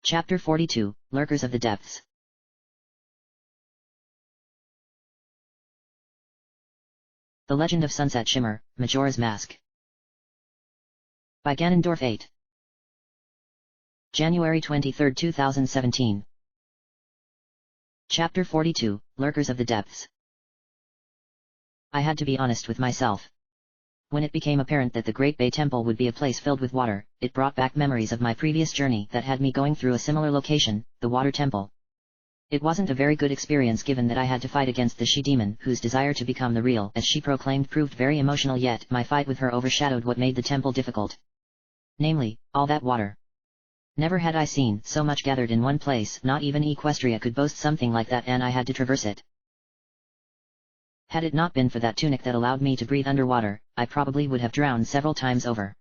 Chapter 42, Lurkers of the Depths. The Legend of Sunset Shimmer, Majora's Mask. By Ganondorf 8. January 23, 2017. Chapter 42, Lurkers of the Depths. I had to be honest with myself. When it became apparent that the Great Bay Temple would be a place filled with water, it brought back memories of my previous journey that had me going through a similar location, the Water Temple. It wasn't a very good experience given that I had to fight against the she-demon whose desire to become the real, as she proclaimed, proved very emotional, yet my fight with her overshadowed what made the temple difficult. Namely, all that water. Never had I seen so much gathered in one place, not even Equestria could boast something like that, and I had to traverse it. Had it not been for that tunic that allowed me to breathe underwater, I probably would have drowned several times over.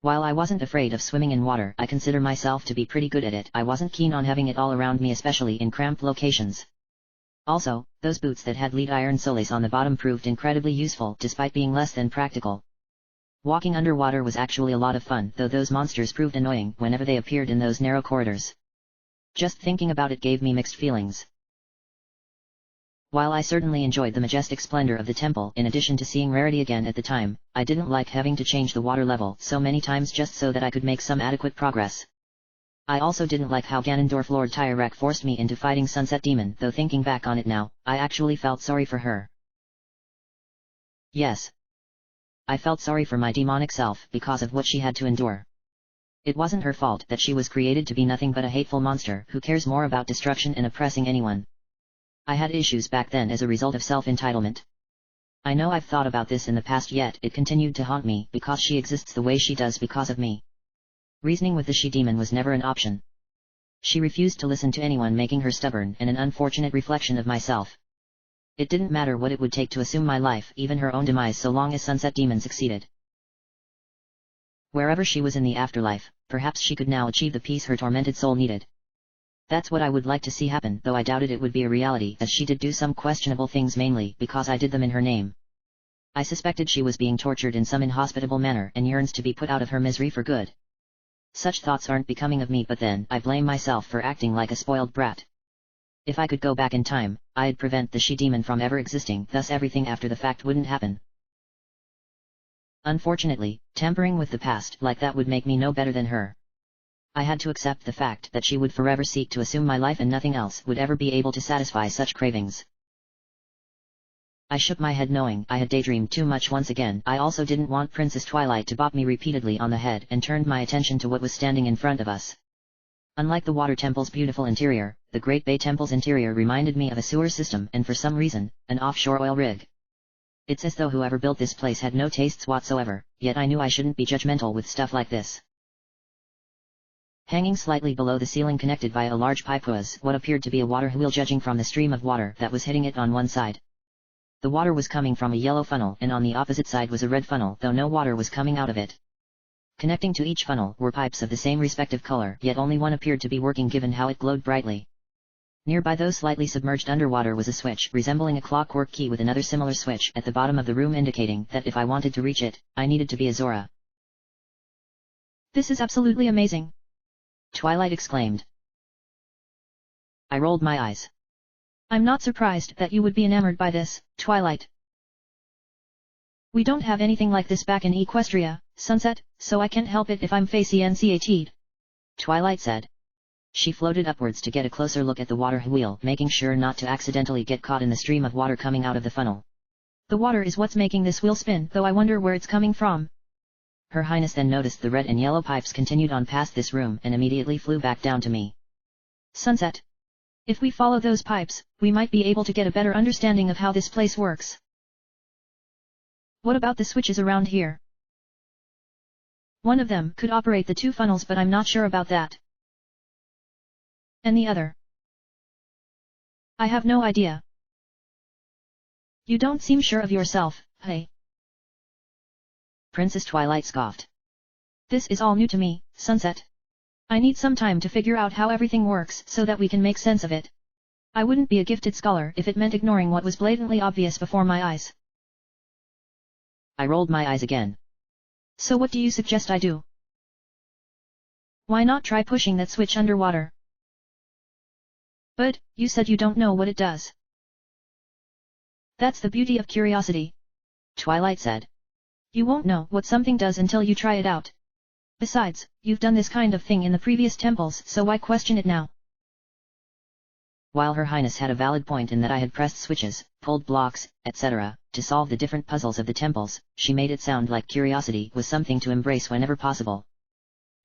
While I wasn't afraid of swimming in water, I consider myself to be pretty good at it. I wasn't keen on having it all around me, especially in cramped locations. Also, those boots that had lead iron soles on the bottom proved incredibly useful despite being less than practical. Walking underwater was actually a lot of fun, though those monsters proved annoying whenever they appeared in those narrow corridors. Just thinking about it gave me mixed feelings. While I certainly enjoyed the majestic splendor of the temple, in addition to seeing Rarity again at the time, I didn't like having to change the water level so many times just so that I could make some adequate progress. I also didn't like how Ganondorf Lord Tyrek forced me into fighting Sunset Demon, though thinking back on it now, I actually felt sorry for her. Yes. I felt sorry for my demonic self because of what she had to endure. It wasn't her fault that she was created to be nothing but a hateful monster who cares more about destruction and oppressing anyone. I had issues back then as a result of self-entitlement. I know I've thought about this in the past, yet it continued to haunt me because she exists the way she does because of me. Reasoning with the she-demon was never an option. She refused to listen to anyone, making her stubborn and an unfortunate reflection of myself. It didn't matter what it would take to assume my life, even her own demise, so long as Sunset Demon succeeded. Wherever she was in the afterlife, perhaps she could now achieve the peace her tormented soul needed. That's what I would like to see happen, though I doubted it would be a reality, as she did do some questionable things, mainly because I did them in her name. I suspected she was being tortured in some inhospitable manner and yearns to be put out of her misery for good. Such thoughts aren't becoming of me, but then I blame myself for acting like a spoiled brat. If I could go back in time, I'd prevent the she-demon from ever existing, thus everything after the fact wouldn't happen. Unfortunately, tampering with the past like that would make me no better than her. I had to accept the fact that she would forever seek to assume my life and nothing else would ever be able to satisfy such cravings. I shook my head knowing I had daydreamed too much once again. I also didn't want Princess Twilight to bop me repeatedly on the head, and turned my attention to what was standing in front of us. Unlike the Water Temple's beautiful interior, the Great Bay Temple's interior reminded me of a sewer system and, for some reason, an offshore oil rig. It's as though whoever built this place had no tastes whatsoever, yet I knew I shouldn't be judgmental with stuff like this. Hanging slightly below the ceiling, connected via a large pipe, was what appeared to be a water wheel judging from the stream of water that was hitting it on one side. The water was coming from a yellow funnel, and on the opposite side was a red funnel, though no water was coming out of it. Connecting to each funnel were pipes of the same respective color, yet only one appeared to be working given how it glowed brightly. Nearby, though slightly submerged underwater, was a switch resembling a clockwork key with another similar switch at the bottom of the room, indicating that if I wanted to reach it, I needed to be a Zora. "This is absolutely amazing!" Twilight exclaimed. I rolled my eyes. "I'm not surprised that you would be enamored by this, Twilight. We don't have anything like this back in Equestria, Sunset, so I can't help it if I'm fascinated," Twilight said. She floated upwards to get a closer look at the water wheel, making sure not to accidentally get caught in the stream of water coming out of the funnel. "The water is what's making this wheel spin, though I wonder where it's coming from." Her Highness then noticed the red and yellow pipes continued on past this room and immediately flew back down to me. "Sunset. If we follow those pipes, we might be able to get a better understanding of how this place works." "What about the switches around here?" "One of them could operate the two funnels, but I'm not sure about that." "And the other?" "I have no idea." "You don't seem sure of yourself, hey?" Princess Twilight scoffed. "This is all new to me, Sunset. I need some time to figure out how everything works so that we can make sense of it. I wouldn't be a gifted scholar if it meant ignoring what was blatantly obvious before my eyes." I rolled my eyes again. "So what do you suggest I do?" Why not try pushing that switch underwater? But, you said you don't know what it does. That's the beauty of curiosity, Twilight said. You won't know what something does until you try it out. Besides, you've done this kind of thing in the previous temples, so why question it now? While Her Highness had a valid point in that I had pressed switches, pulled blocks, etc., to solve the different puzzles of the temples, she made it sound like curiosity was something to embrace whenever possible.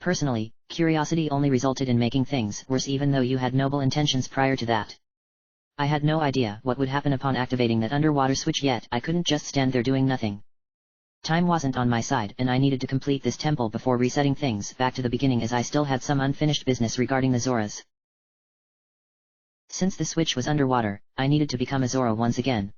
Personally, curiosity only resulted in making things worse even though you had noble intentions prior to that. I had no idea what would happen upon activating that underwater switch, yet I couldn't just stand there doing nothing. Time wasn't on my side and I needed to complete this temple before resetting things back to the beginning, as I still had some unfinished business regarding the Zoras. Since the switch was underwater, I needed to become a Zora once again.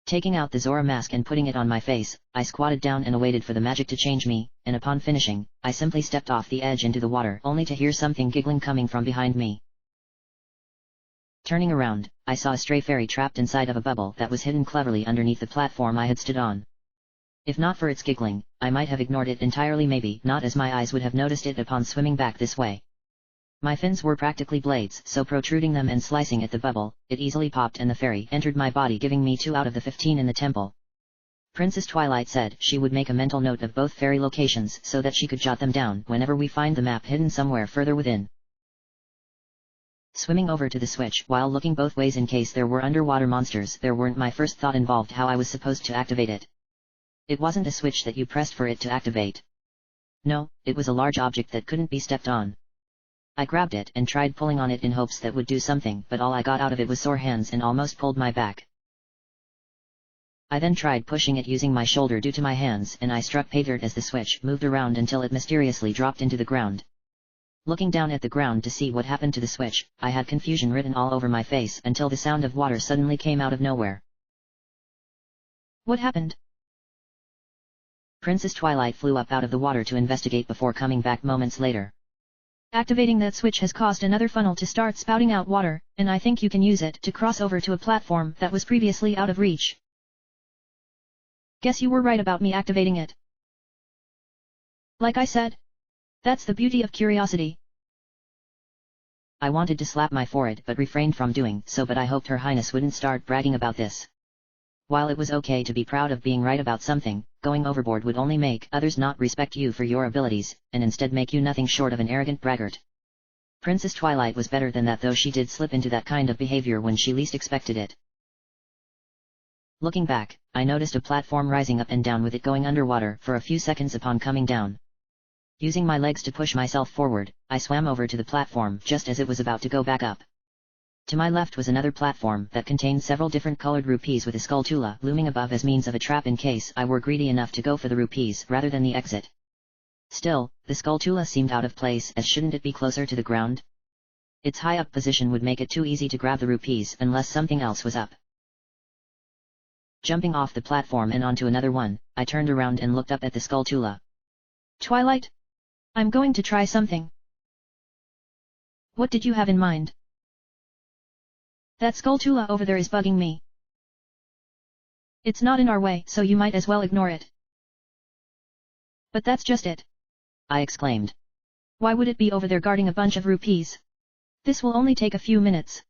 Taking out the Zora mask and putting it on my face, I squatted down and awaited for the magic to change me, and upon finishing, I simply stepped off the edge into the water only to hear something giggling coming from behind me. Turning around, I saw a stray fairy trapped inside of a bubble that was hidden cleverly underneath the platform I had stood on. If not for its giggling, I might have ignored it entirely, maybe not, as my eyes would have noticed it upon swimming back this way. My fins were practically blades, so protruding them and slicing at the bubble, it easily popped and the fairy entered my body, giving me 2 out of the 15 in the temple. Princess Twilight said she would make a mental note of both fairy locations so that she could jot them down whenever we find the map hidden somewhere further within. Swimming over to the switch while looking both ways in case there were underwater monsters there weren't, my first thought involved how I was supposed to activate it. It wasn't a switch that you pressed for it to activate. No, it was a large object that couldn't be stepped on. I grabbed it and tried pulling on it in hopes that would do something, but all I got out of it was sore hands and almost pulled my back. I then tried pushing it using my shoulder due to my hands, and I struck Paydirt as the switch moved around until it mysteriously dropped into the ground. Looking down at the ground to see what happened to the switch, I had confusion written all over my face until the sound of water suddenly came out of nowhere. What happened? Princess Twilight flew up out of the water to investigate before coming back moments later. Activating that switch has caused another funnel to start spouting out water, and I think you can use it to cross over to a platform that was previously out of reach. Guess you were right about me activating it. Like I said, that's the beauty of curiosity. I wanted to slap my forehead but refrained from doing so, but I hoped Her Highness wouldn't start bragging about this. While it was okay to be proud of being right about something, going overboard would only make others not respect you for your abilities, and instead make you nothing short of an arrogant braggart. Princess Twilight was better than that, though she did slip into that kind of behavior when she least expected it. Looking back, I noticed a platform rising up and down with it going underwater for a few seconds upon coming down. Using my legs to push myself forward, I swam over to the platform just as it was about to go back up. To my left was another platform that contained several different colored rupees with a skulltula looming above as means of a trap in case I were greedy enough to go for the rupees rather than the exit. Still, the skulltula seemed out of place, as shouldn't it be closer to the ground? Its high up position would make it too easy to grab the rupees unless something else was up. Jumping off the platform and onto another one, I turned around and looked up at the skulltula. Twilight? I'm going to try something. What did you have in mind? That skulltula over there is bugging me. It's not in our way, so you might as well ignore it. But that's just it, I exclaimed. Why would it be over there guarding a bunch of rupees? This will only take a few minutes.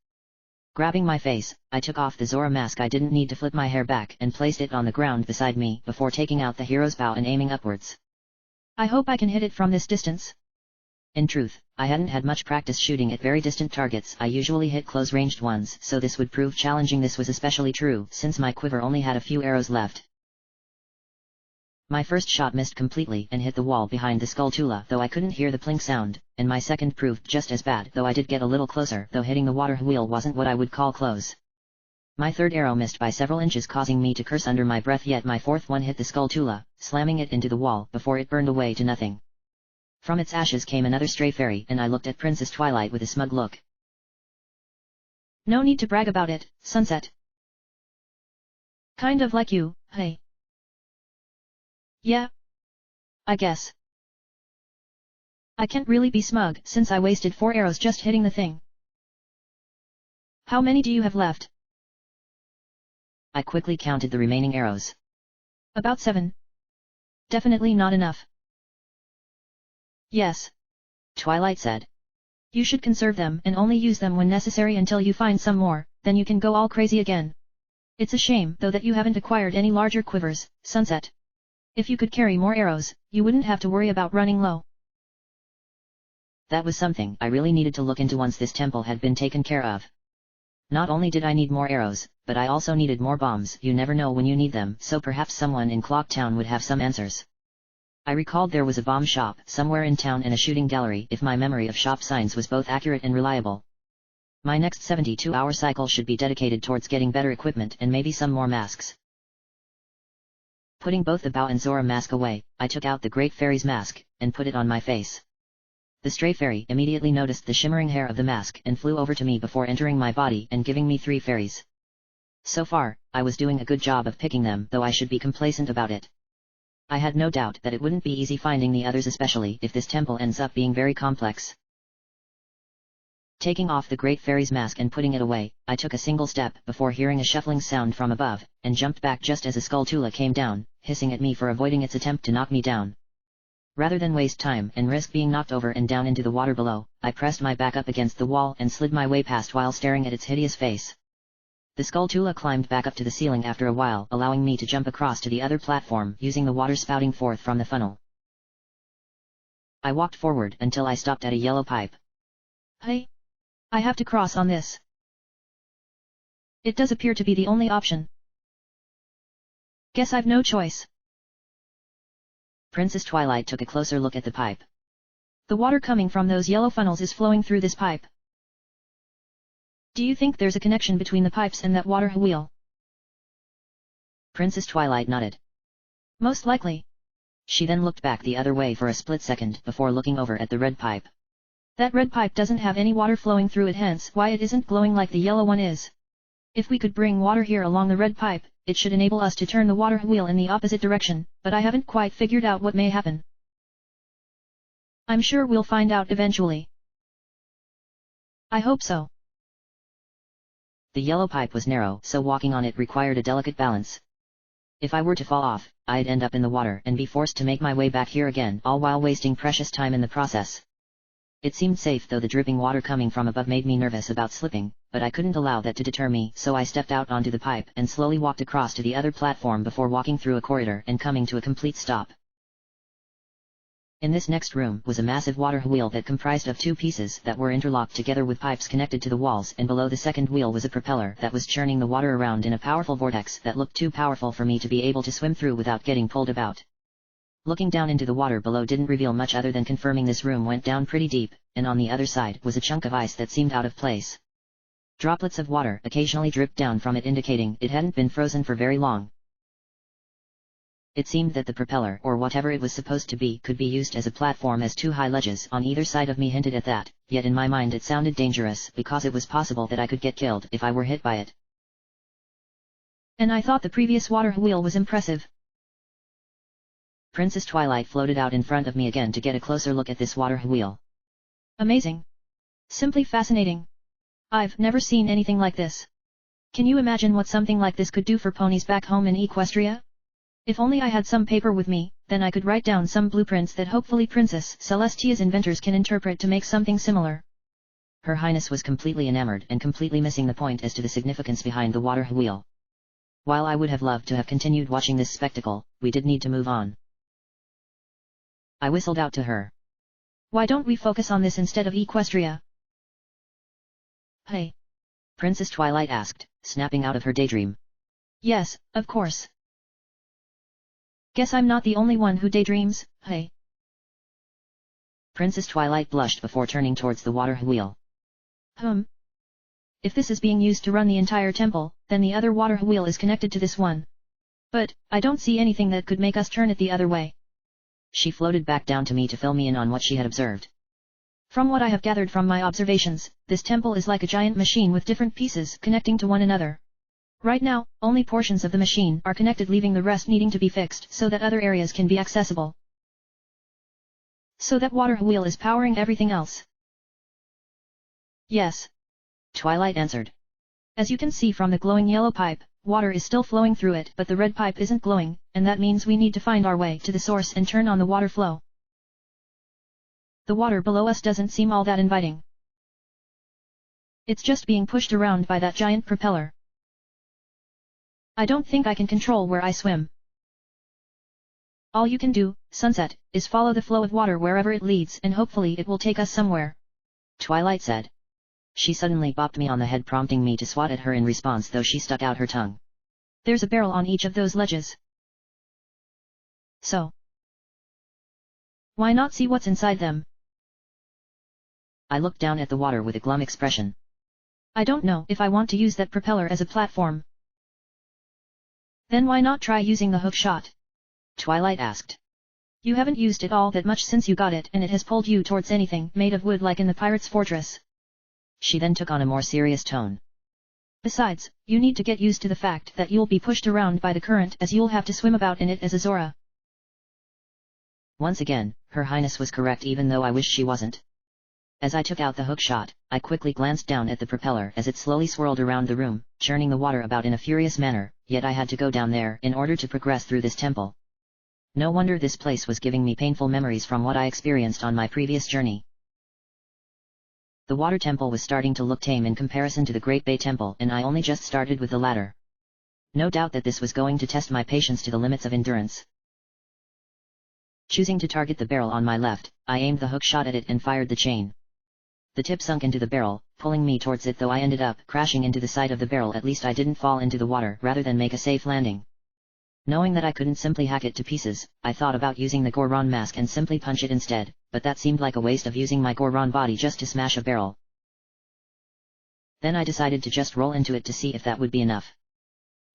Grabbing my face, I took off the Zora mask. I didn't need to flip my hair back and placed it on the ground beside me before taking out the hero's bow and aiming upwards. I hope I can hit it from this distance. In truth, I hadn't had much practice shooting at very distant targets. I usually hit close-ranged ones, so this would prove challenging. This was especially true since my quiver only had a few arrows left. My first shot missed completely and hit the wall behind the skulltula, though I couldn't hear the plink sound, and my second proved just as bad, though I did get a little closer, though hitting the water wheel wasn't what I would call close. My third arrow missed by several inches, causing me to curse under my breath, yet my fourth one hit the skulltula, slamming it into the wall before it burned away to nothing. From its ashes came another stray fairy, and I looked at Princess Twilight with a smug look. No need to brag about it, Sunset. Kind of like you, hey. Yeah. I guess. I can't really be smug since I wasted 4 arrows just hitting the thing. How many do you have left? I quickly counted the remaining arrows. About 7. Definitely not enough. Yes. Twilight said. You should conserve them and only use them when necessary until you find some more, then you can go all crazy again. It's a shame though that you haven't acquired any larger quivers, Sunset. If you could carry more arrows, you wouldn't have to worry about running low. That was something I really needed to look into once this temple had been taken care of. Not only did I need more arrows, but I also needed more bombs. You never know when you need them, so perhaps someone in Clock Town would have some answers. I recalled there was a bomb shop somewhere in town and a shooting gallery if my memory of shop signs was both accurate and reliable. My next 72-hour cycle should be dedicated towards getting better equipment and maybe some more masks. Putting both the Bao and Zora mask away, I took out the Great Fairy's mask, and put it on my face. The stray fairy immediately noticed the shimmering hair of the mask and flew over to me before entering my body and giving me 3 fairies. So far, I was doing a good job of picking them, though I should be complacent about it. I had no doubt that it wouldn't be easy finding the others, especially if this temple ends up being very complex. Taking off the Great Fairy's mask and putting it away, I took a single step before hearing a shuffling sound from above, and jumped back just as a Skulltula came down, hissing at me for avoiding its attempt to knock me down. Rather than waste time and risk being knocked over and down into the water below, I pressed my back up against the wall and slid my way past while staring at its hideous face. The Skulltula climbed back up to the ceiling after a while, allowing me to jump across to the other platform using the water spouting forth from the funnel. I walked forward until I stopped at a yellow pipe. Hey! I have to cross on this. It does appear to be the only option. Guess I've no choice. Princess Twilight took a closer look at the pipe. The water coming from those yellow funnels is flowing through this pipe. Do you think there's a connection between the pipes and that water wheel? Princess Twilight nodded. Most likely. She then looked back the other way for a split second before looking over at the red pipe. That red pipe doesn't have any water flowing through it, hence why it isn't glowing like the yellow one is. If we could bring water here along the red pipe, it should enable us to turn the water wheel in the opposite direction, but I haven't quite figured out what may happen. I'm sure we'll find out eventually. I hope so. The yellow pipe was narrow, so walking on it required a delicate balance. If I were to fall off, I'd end up in the water and be forced to make my way back here again, all while wasting precious time in the process. It seemed safe, though the dripping water coming from above made me nervous about slipping, but I couldn't allow that to deter me, so I stepped out onto the pipe and slowly walked across to the other platform before walking through a corridor and coming to a complete stop. In this next room was a massive water wheel that comprised of 2 pieces that were interlocked together with pipes connected to the walls, and below the second wheel was a propeller that was churning the water around in a powerful vortex that looked too powerful for me to be able to swim through without getting pulled about. Looking down into the water below didn't reveal much other than confirming this room went down pretty deep, and on the other side was a chunk of ice that seemed out of place. Droplets of water occasionally dripped down from it, indicating it hadn't been frozen for very long. It seemed that the propeller, or whatever it was supposed to be, could be used as a platform, as 2 high ledges on either side of me hinted at that, yet in my mind it sounded dangerous because it was possible that I could get killed if I were hit by it. And I thought the previous water wheel was impressive. Princess Twilight floated out in front of me again to get a closer look at this water wheel. Amazing. Simply fascinating. I've never seen anything like this. Can you imagine what something like this could do for ponies back home in Equestria? If only I had some paper with me, then I could write down some blueprints that hopefully Princess Celestia's inventors can interpret to make something similar. Her Highness was completely enamored and completely missing the point as to the significance behind the water wheel. While I would have loved to have continued watching this spectacle, we did need to move on. I whistled out to her. Why don't we focus on this instead of Equestria? Hey. Princess Twilight asked, snapping out of her daydream. Yes, of course. Guess I'm not the only one who daydreams, hey. Princess Twilight blushed before turning towards the water wheel. If this is being used to run the entire temple, then the other water wheel is connected to this one. But, I don't see anything that could make us turn it the other way. She floated back down to me to fill me in on what she had observed. From what I have gathered from my observations, this temple is like a giant machine with different pieces connecting to one another. Right now, only portions of the machine are connected, leaving the rest needing to be fixed so that other areas can be accessible. So that water wheel is powering everything else. Yes. Twilight answered. As you can see from the glowing yellow pipe, water is still flowing through it, but the red pipe isn't glowing, and that means we need to find our way to the source and turn on the water flow. The water below us doesn't seem all that inviting. It's just being pushed around by that giant propeller. I don't think I can control where I swim. All you can do, Sunset, is follow the flow of water wherever it leads and hopefully it will take us somewhere. Twilight said. She suddenly bopped me on the head, prompting me to swat at her in response, though she stuck out her tongue. There's a barrel on each of those ledges. So, why not see what's inside them? I looked down at the water with a glum expression. I don't know if I want to use that propeller as a platform. Then why not try using the hook shot? Twilight asked. You haven't used it all that much since you got it, and it has pulled you towards anything made of wood like in the pirate's fortress. She then took on a more serious tone. Besides, you need to get used to the fact that you'll be pushed around by the current, as you'll have to swim about in it as a Zora. Once again, Her Highness was correct, even though I wished she wasn't. As I took out the hook shot, I quickly glanced down at the propeller as it slowly swirled around the room, churning the water about in a furious manner, yet I had to go down there in order to progress through this temple. No wonder this place was giving me painful memories from what I experienced on my previous journey. The water temple was starting to look tame in comparison to the Great Bay Temple, and I only just started with the latter. No doubt that this was going to test my patience to the limits of endurance. Choosing to target the barrel on my left, I aimed the hook shot at it and fired the chain. The tip sunk into the barrel, pulling me towards it, though I ended up crashing into the side of the barrel. At least I didn't fall into the water rather than make a safe landing. Knowing that I couldn't simply hack it to pieces, I thought about using the Goron mask and simply punch it instead, but that seemed like a waste of using my Goron body just to smash a barrel. Then I decided to just roll into it to see if that would be enough.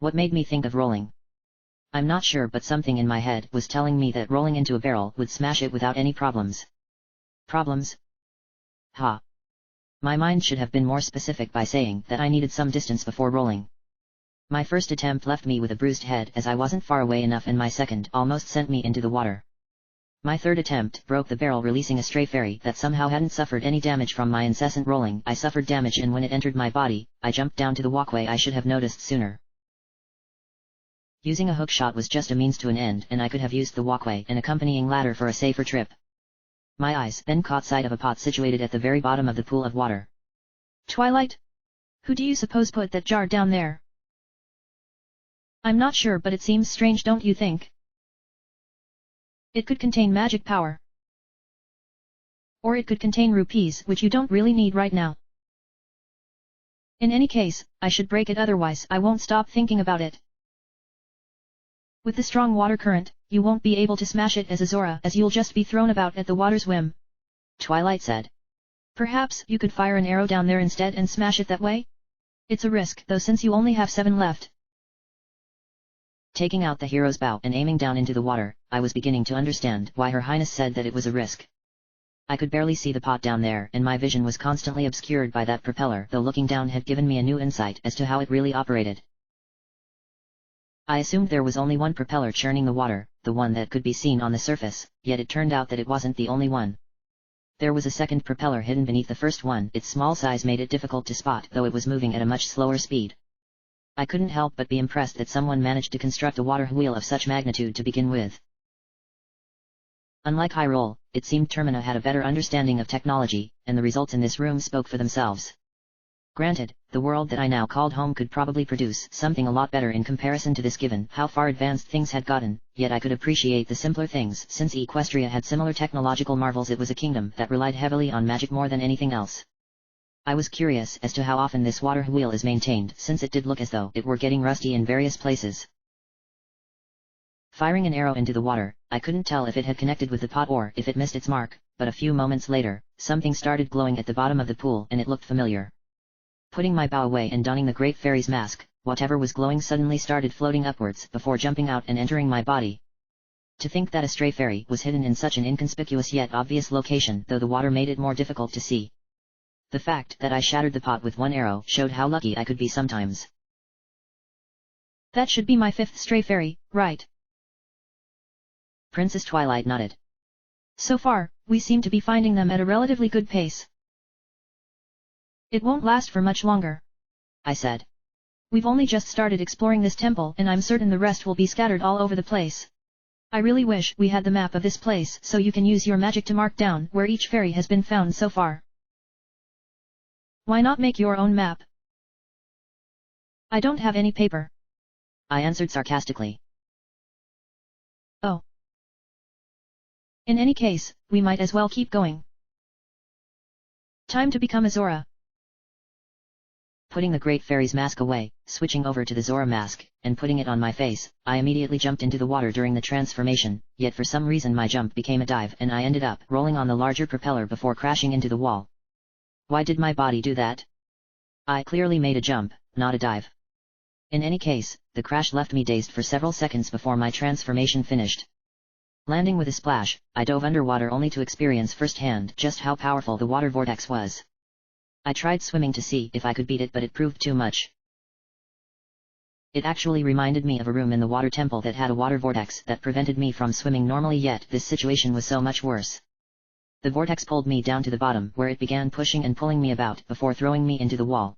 What made me think of rolling? I'm not sure, but something in my head was telling me that rolling into a barrel would smash it without any problems. Problems? Ha! My mind should have been more specific by saying that I needed some distance before rolling. My first attempt left me with a bruised head as I wasn't far away enough, and my second almost sent me into the water. My third attempt broke the barrel, releasing a stray fairy that somehow hadn't suffered any damage from my incessant rolling. I suffered damage, and when it entered my body, I jumped down to the walkway. I should have noticed sooner. Using a hook shot was just a means to an end, and I could have used the walkway and accompanying ladder for a safer trip. My eyes then caught sight of a pot situated at the very bottom of the pool of water. Twilight? Who do you suppose put that jar down there? I'm not sure, but it seems strange, don't you think? It could contain magic power. Or it could contain rupees, which you don't really need right now. In any case, I should break it, otherwise I won't stop thinking about it. With the strong water current, you won't be able to smash it as a Zora, as you'll just be thrown about at the water's whim. Twilight said. Perhaps you could fire an arrow down there instead and smash it that way? It's a risk, though, since you only have 7 left. Taking out the hero's bow and aiming down into the water, I was beginning to understand why Her Highness said that it was a risk. I could barely see the pot down there, and my vision was constantly obscured by that propeller, though looking down had given me a new insight as to how it really operated. I assumed there was only one propeller churning the water, the one that could be seen on the surface, yet it turned out that it wasn't the only one. There was a second propeller hidden beneath the first one. Its small size made it difficult to spot, though it was moving at a much slower speed. I couldn't help but be impressed that someone managed to construct a water wheel of such magnitude to begin with. Unlike Hyrule, it seemed Termina had a better understanding of technology, and the results in this room spoke for themselves. Granted, the world that I now called home could probably produce something a lot better in comparison to this, given how far advanced things had gotten, yet I could appreciate the simpler things. Since Equestria had similar technological marvels, it was a kingdom that relied heavily on magic more than anything else. I was curious as to how often this water wheel is maintained, since it did look as though it were getting rusty in various places. Firing an arrow into the water, I couldn't tell if it had connected with the pot or if it missed its mark, but a few moments later, something started glowing at the bottom of the pool and it looked familiar. Putting my bow away and donning the Great Fairy's mask, whatever was glowing suddenly started floating upwards before jumping out and entering my body. To think that a stray fairy was hidden in such an inconspicuous yet obvious location, though the water made it more difficult to see. The fact that I shattered the pot with one arrow showed how lucky I could be sometimes. That should be my 5th stray fairy, right? Princess Twilight nodded. So far, we seem to be finding them at a relatively good pace. It won't last for much longer, I said. We've only just started exploring this temple, and I'm certain the rest will be scattered all over the place. I really wish we had the map of this place so you can use your magic to mark down where each fairy has been found so far. Why not make your own map? I don't have any paper. I answered sarcastically. Oh. In any case, we might as well keep going. Time to become a Zora. Putting the Great Fairy's mask away, switching over to the Zora mask, and putting it on my face, I immediately jumped into the water during the transformation, yet for some reason my jump became a dive and I ended up rolling on the larger propeller before crashing into the wall. Why did my body do that? I clearly made a jump, not a dive. In any case, the crash left me dazed for several seconds before my transformation finished. Landing with a splash, I dove underwater only to experience firsthand just how powerful the water vortex was. I tried swimming to see if I could beat it, but it proved too much. It actually reminded me of a room in the water temple that had a water vortex that prevented me from swimming normally, yet this situation was so much worse. The vortex pulled me down to the bottom where it began pushing and pulling me about before throwing me into the wall.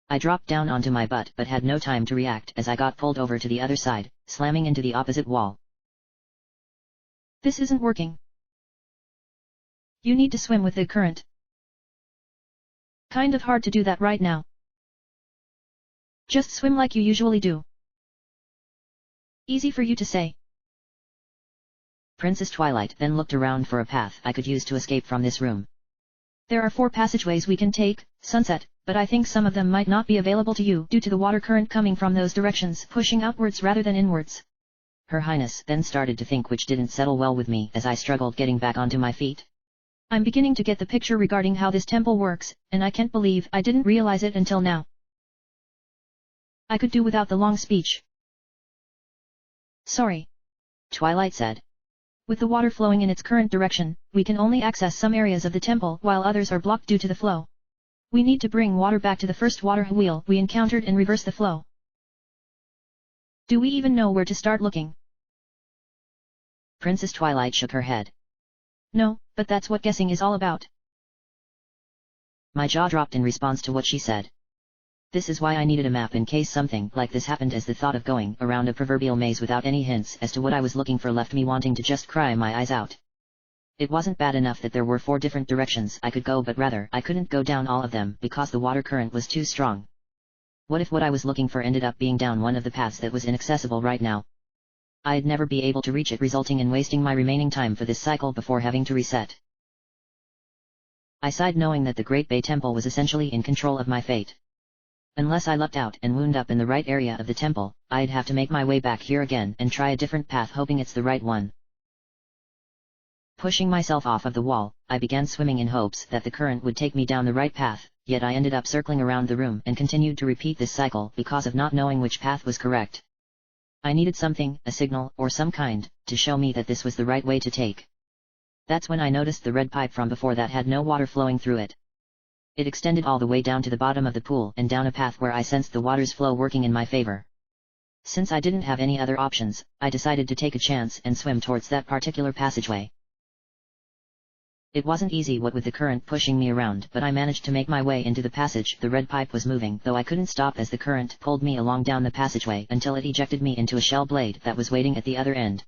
I dropped down onto my butt but had no time to react as I got pulled over to the other side, slamming into the opposite wall. This isn't working. You need to swim with the current. Kind of hard to do that right now. Just swim like you usually do. Easy for you to say. Princess Twilight then looked around for a path I could use to escape from this room. There are 4 passageways we can take, Sunset, but I think some of them might not be available to you due to the water current coming from those directions pushing outwards rather than inwards. Her Highness then started to think, which didn't settle well with me as I struggled getting back onto my feet. I'm beginning to get the picture regarding how this temple works, and I can't believe I didn't realize it until now. I could do without the long speech. Sorry. Twilight said. With the water flowing in its current direction, we can only access some areas of the temple while others are blocked due to the flow. We need to bring water back to the first water wheel we encountered and reverse the flow. Do we even know where to start looking? Princess Twilight shook her head. No, but that's what guessing is all about. My jaw dropped in response to what she said. This is why I needed a map in case something like this happened, as the thought of going around a proverbial maze without any hints as to what I was looking for left me wanting to just cry my eyes out. It wasn't bad enough that there were 4 different directions I could go, but rather I couldn't go down all of them because the water current was too strong. What if what I was looking for ended up being down one of the paths that was inaccessible right now? I'd never be able to reach it, resulting in wasting my remaining time for this cycle before having to reset. I sighed, knowing that the Great Bay Temple was essentially in control of my fate. Unless I lucked out and wound up in the right area of the temple, I'd have to make my way back here again and try a different path, hoping it's the right one. Pushing myself off of the wall, I began swimming in hopes that the current would take me down the right path, yet I ended up circling around the room and continued to repeat this cycle because of not knowing which path was correct. I needed something, a signal or some kind, to show me that this was the right way to take. That's when I noticed the red pipe from before that had no water flowing through it. It extended all the way down to the bottom of the pool and down a path where I sensed the water's flow working in my favor. Since I didn't have any other options, I decided to take a chance and swim towards that particular passageway. It wasn't easy, what with the current pushing me around, but I managed to make my way into the passage. The red pipe was moving, though I couldn't stop as the current pulled me along down the passageway until it ejected me into a shell blade that was waiting at the other end.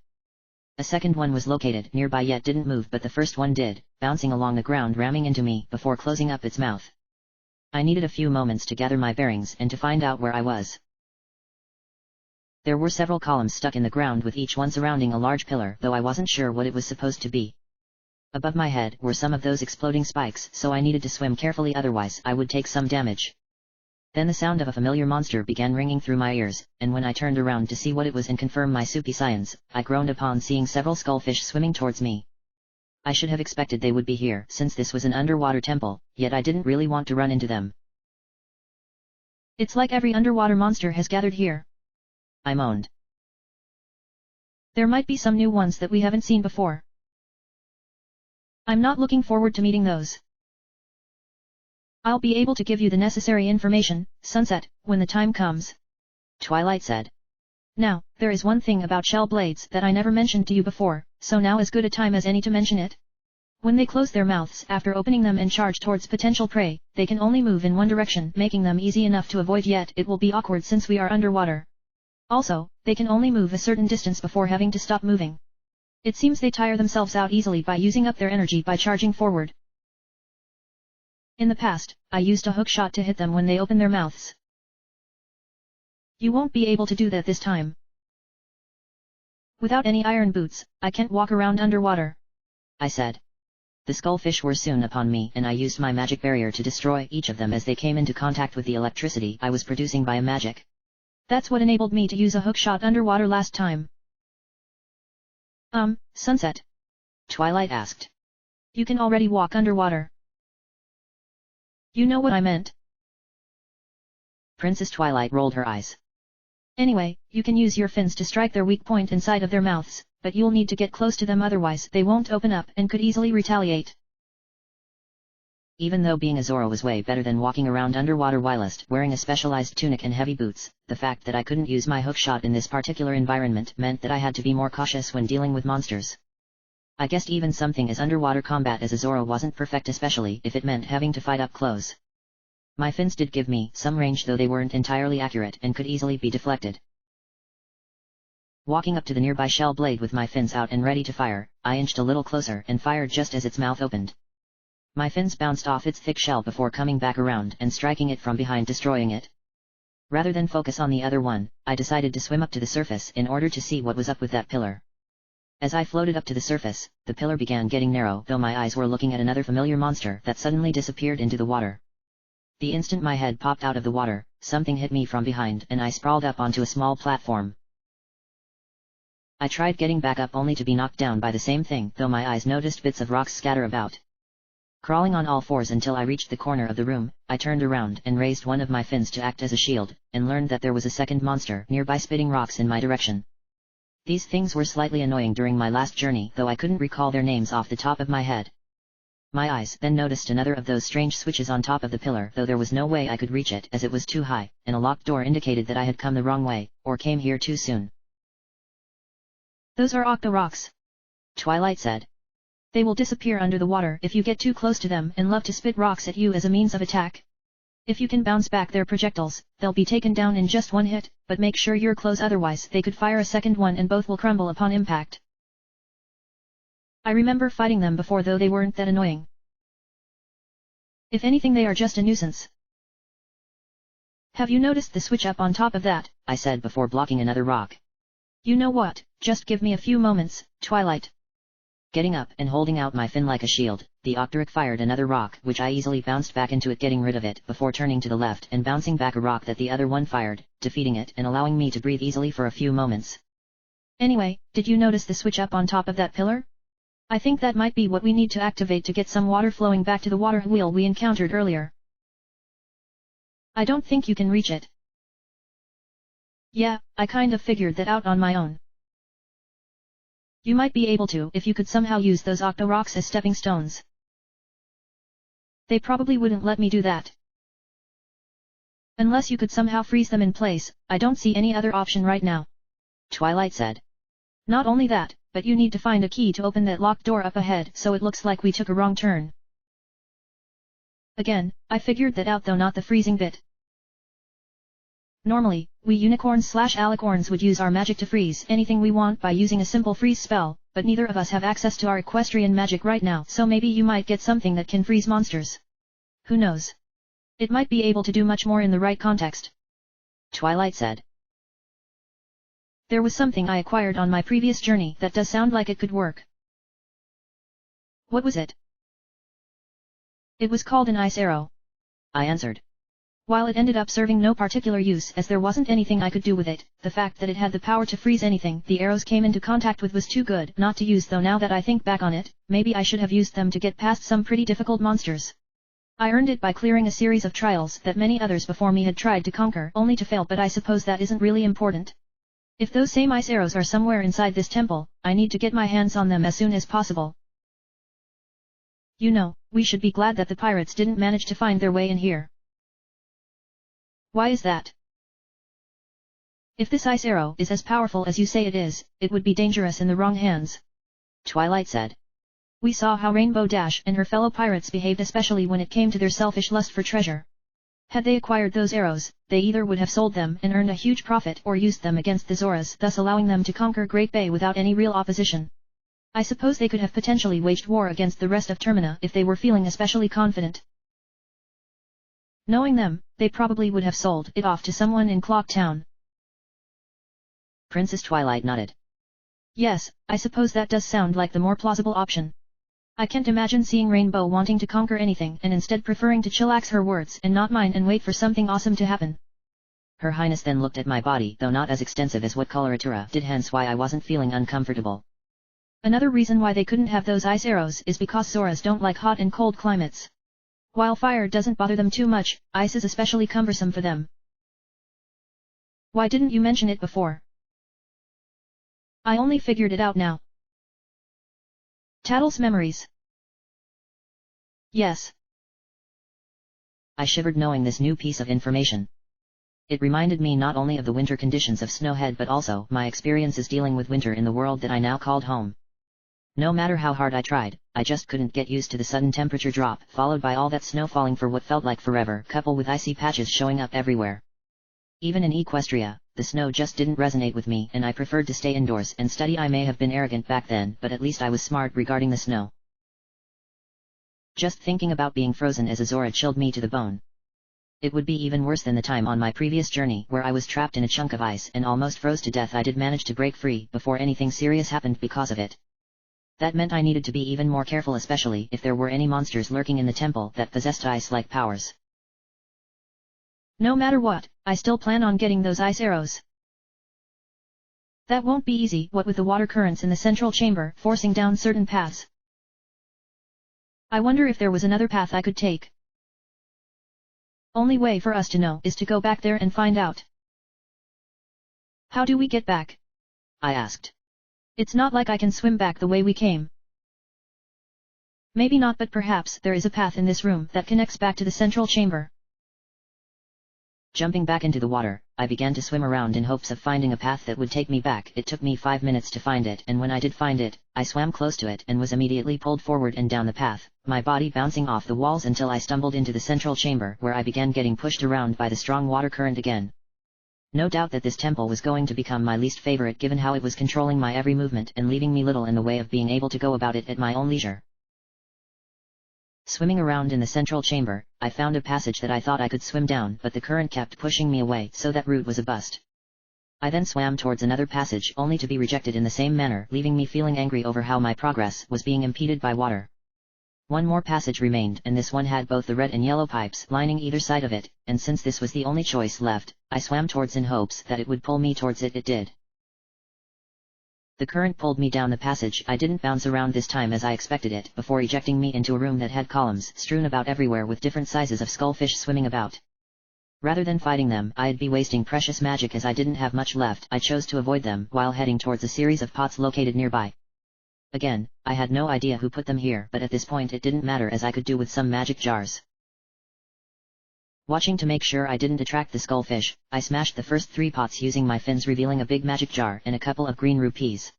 A second one was located nearby yet didn't move, but the first one did, bouncing along the ground, ramming into me before closing up its mouth. I needed a few moments to gather my bearings and to find out where I was. There were several columns stuck in the ground with each one surrounding a large pillar, though I wasn't sure what it was supposed to be. Above my head were some of those exploding spikes, so I needed to swim carefully, otherwise I would take some damage. Then the sound of a familiar monster began ringing through my ears, and when I turned around to see what it was and confirm my soupy science, I groaned upon seeing several skullfish swimming towards me. I should have expected they would be here since this was an underwater temple, yet I didn't really want to run into them. It's like every underwater monster has gathered here, I moaned. There might be some new ones that we haven't seen before. I'm not looking forward to meeting those. I'll be able to give you the necessary information, Sunset, when the time comes, Twilight said. Now, there is one thing about shell blades that I never mentioned to you before, so now is good a time as any to mention it. When they close their mouths after opening them and charge towards potential prey, they can only move in one direction, making them easy enough to avoid, yet it will be awkward since we are underwater. Also, they can only move a certain distance before having to stop moving. It seems they tire themselves out easily by using up their energy by charging forward. In the past, I used a hook shot to hit them when they open their mouths. You won't be able to do that this time. Without any iron boots, I can't walk around underwater, I said. The skullfish were soon upon me and I used my magic barrier to destroy each of them as they came into contact with the electricity I was producing by magic. That's what enabled me to use a hook shot underwater last time. Sunset? Twilight asked. You can already walk underwater. You know what I meant. Princess Twilight rolled her eyes. Anyway, you can use your fins to strike their weak point inside of their mouths, but you'll need to get close to them otherwise they won't open up and could easily retaliate. Even though being a Zoro was way better than walking around underwater whilst wearing a specialized tunic and heavy boots, the fact that I couldn't use my hook shot in this particular environment meant that I had to be more cautious when dealing with monsters. I guessed even something as underwater combat as a Zoro wasn't perfect, especially if it meant having to fight up close. My fins did give me some range, though they weren't entirely accurate and could easily be deflected. Walking up to the nearby shell blade with my fins out and ready to fire, I inched a little closer and fired just as its mouth opened. My fins bounced off its thick shell before coming back around and striking it from behind, destroying it. Rather than focus on the other one, I decided to swim up to the surface in order to see what was up with that pillar. As I floated up to the surface, the pillar began getting narrow, though my eyes were looking at another familiar monster that suddenly disappeared into the water. The instant my head popped out of the water, something hit me from behind and I sprawled up onto a small platform. I tried getting back up only to be knocked down by the same thing, though my eyes noticed bits of rocks scatter about. Crawling on all fours until I reached the corner of the room, I turned around and raised one of my fins to act as a shield, and learned that there was a second monster nearby spitting rocks in my direction. These things were slightly annoying during my last journey, though I couldn't recall their names off the top of my head. My eyes then noticed another of those strange switches on top of the pillar, though there was no way I could reach it as it was too high, and a locked door indicated that I had come the wrong way, or came here too soon. Those are octo rocks, Twilight said. They will disappear under the water if you get too close to them and love to spit rocks at you as a means of attack. If you can bounce back their projectiles, they'll be taken down in just one hit, but make sure you're close, otherwise they could fire a second one and both will crumble upon impact. I remember fighting them before, though they weren't that annoying. If anything, they are just a nuisance. Have you noticed the switch up on top of that? I said before blocking another rock. You know what, just give me a few moments, Twilight. Getting up and holding out my fin like a shield, the Octorok fired another rock, which I easily bounced back into it, getting rid of it before turning to the left and bouncing back a rock that the other one fired, defeating it and allowing me to breathe easily for a few moments. Anyway, did you notice the switch up on top of that pillar? I think that might be what we need to activate to get some water flowing back to the water wheel we encountered earlier. I don't think you can reach it. Yeah, I kind of figured that out on my own. You might be able to if you could somehow use those octo rocks as stepping stones. They probably wouldn't let me do that. Unless you could somehow freeze them in place, I don't see any other option right now, Twilight said. Not only that, but you need to find a key to open that locked door up ahead, so it looks like we took a wrong turn. Again, I figured that out, though not the freezing bit. Normally, we unicorns/alicorns would use our magic to freeze anything we want by using a simple freeze spell, but neither of us have access to our equestrian magic right now, so maybe you might get something that can freeze monsters. Who knows? It might be able to do much more in the right context, Twilight said. There was something I acquired on my previous journey that does sound like it could work. What was it? It was called an ice arrow, I answered. While it ended up serving no particular use as there wasn't anything I could do with it, the fact that it had the power to freeze anything the arrows came into contact with was too good not to use, though now that I think back on it, maybe I should have used them to get past some pretty difficult monsters. I earned it by clearing a series of trials that many others before me had tried to conquer only to fail, but I suppose that isn't really important. If those same ice arrows are somewhere inside this temple, I need to get my hands on them as soon as possible. You know, we should be glad that the pirates didn't manage to find their way in here. Why is that? If this ice arrow is as powerful as you say it is, it would be dangerous in the wrong hands, Twilight said. We saw how Rainbow Dash and her fellow pirates behaved, especially when it came to their selfish lust for treasure. Had they acquired those arrows, they either would have sold them and earned a huge profit or used them against the Zoras, thus allowing them to conquer Great Bay without any real opposition. I suppose they could have potentially waged war against the rest of Termina if they were feeling especially confident. Knowing them, they probably would have sold it off to someone in Clock Town. Princess Twilight nodded. Yes, I suppose that does sound like the more plausible option. I can't imagine seeing Rainbow wanting to conquer anything and instead preferring to chillax her words and not mind and wait for something awesome to happen. Her Highness then looked at my body, though not as extensive as what coloratura did, hence why I wasn't feeling uncomfortable. Another reason why they couldn't have those ice arrows is because Zoras don't like hot and cold climates. While fire doesn't bother them too much, ice is especially cumbersome for them. Why didn't you mention it before? I only figured it out now. Tattle's memories. Yes. I shivered knowing this new piece of information. It reminded me not only of the winter conditions of Snowhead but also my experiences dealing with winter in the world that I now called home. No matter how hard I tried, I just couldn't get used to the sudden temperature drop, followed by all that snow falling for what felt like forever, coupled with icy patches showing up everywhere. Even in Equestria, the snow just didn't resonate with me and I preferred to stay indoors and study. I may have been arrogant back then, but at least I was smart regarding the snow. Just thinking about being frozen as a Zora chilled me to the bone. It would be even worse than the time on my previous journey where I was trapped in a chunk of ice and almost froze to death. I did manage to break free before anything serious happened because of it. That meant I needed to be even more careful, especially if there were any monsters lurking in the temple that possessed ice-like powers. No matter what, I still plan on getting those ice arrows. That won't be easy, what with the water currents in the central chamber forcing down certain paths. I wonder if there was another path I could take. Only way for us to know is to go back there and find out. How do we get back? I asked. It's not like I can swim back the way we came. Maybe not, but perhaps there is a path in this room that connects back to the central chamber. Jumping back into the water, I began to swim around in hopes of finding a path that would take me back. It took me 5 minutes to find it, and when I did find it, I swam close to it and was immediately pulled forward and down the path, my body bouncing off the walls until I stumbled into the central chamber where I began getting pushed around by the strong water current again. No doubt that this temple was going to become my least favorite given how it was controlling my every movement and leaving me little in the way of being able to go about it at my own leisure. Swimming around in the central chamber, I found a passage that I thought I could swim down, but the current kept pushing me away, so that route was a bust. I then swam towards another passage only to be rejected in the same manner, leaving me feeling angry over how my progress was being impeded by water. One more passage remained, and this one had both the red and yellow pipes lining either side of it, and since this was the only choice left, I swam towards in hopes that it would pull me towards it. It did. The current pulled me down the passage. I didn't bounce around this time as I expected it, before ejecting me into a room that had columns strewn about everywhere with different sizes of skullfish swimming about. Rather than fighting them, I'd be wasting precious magic as I didn't have much left. I chose to avoid them while heading towards a series of pots located nearby. Again, I had no idea who put them here, but at this point it didn't matter as I could do with some magic jars. Watching to make sure I didn't attract the skullfish, I smashed the first 3 pots using my fins, revealing a big magic jar and a couple of green rupees.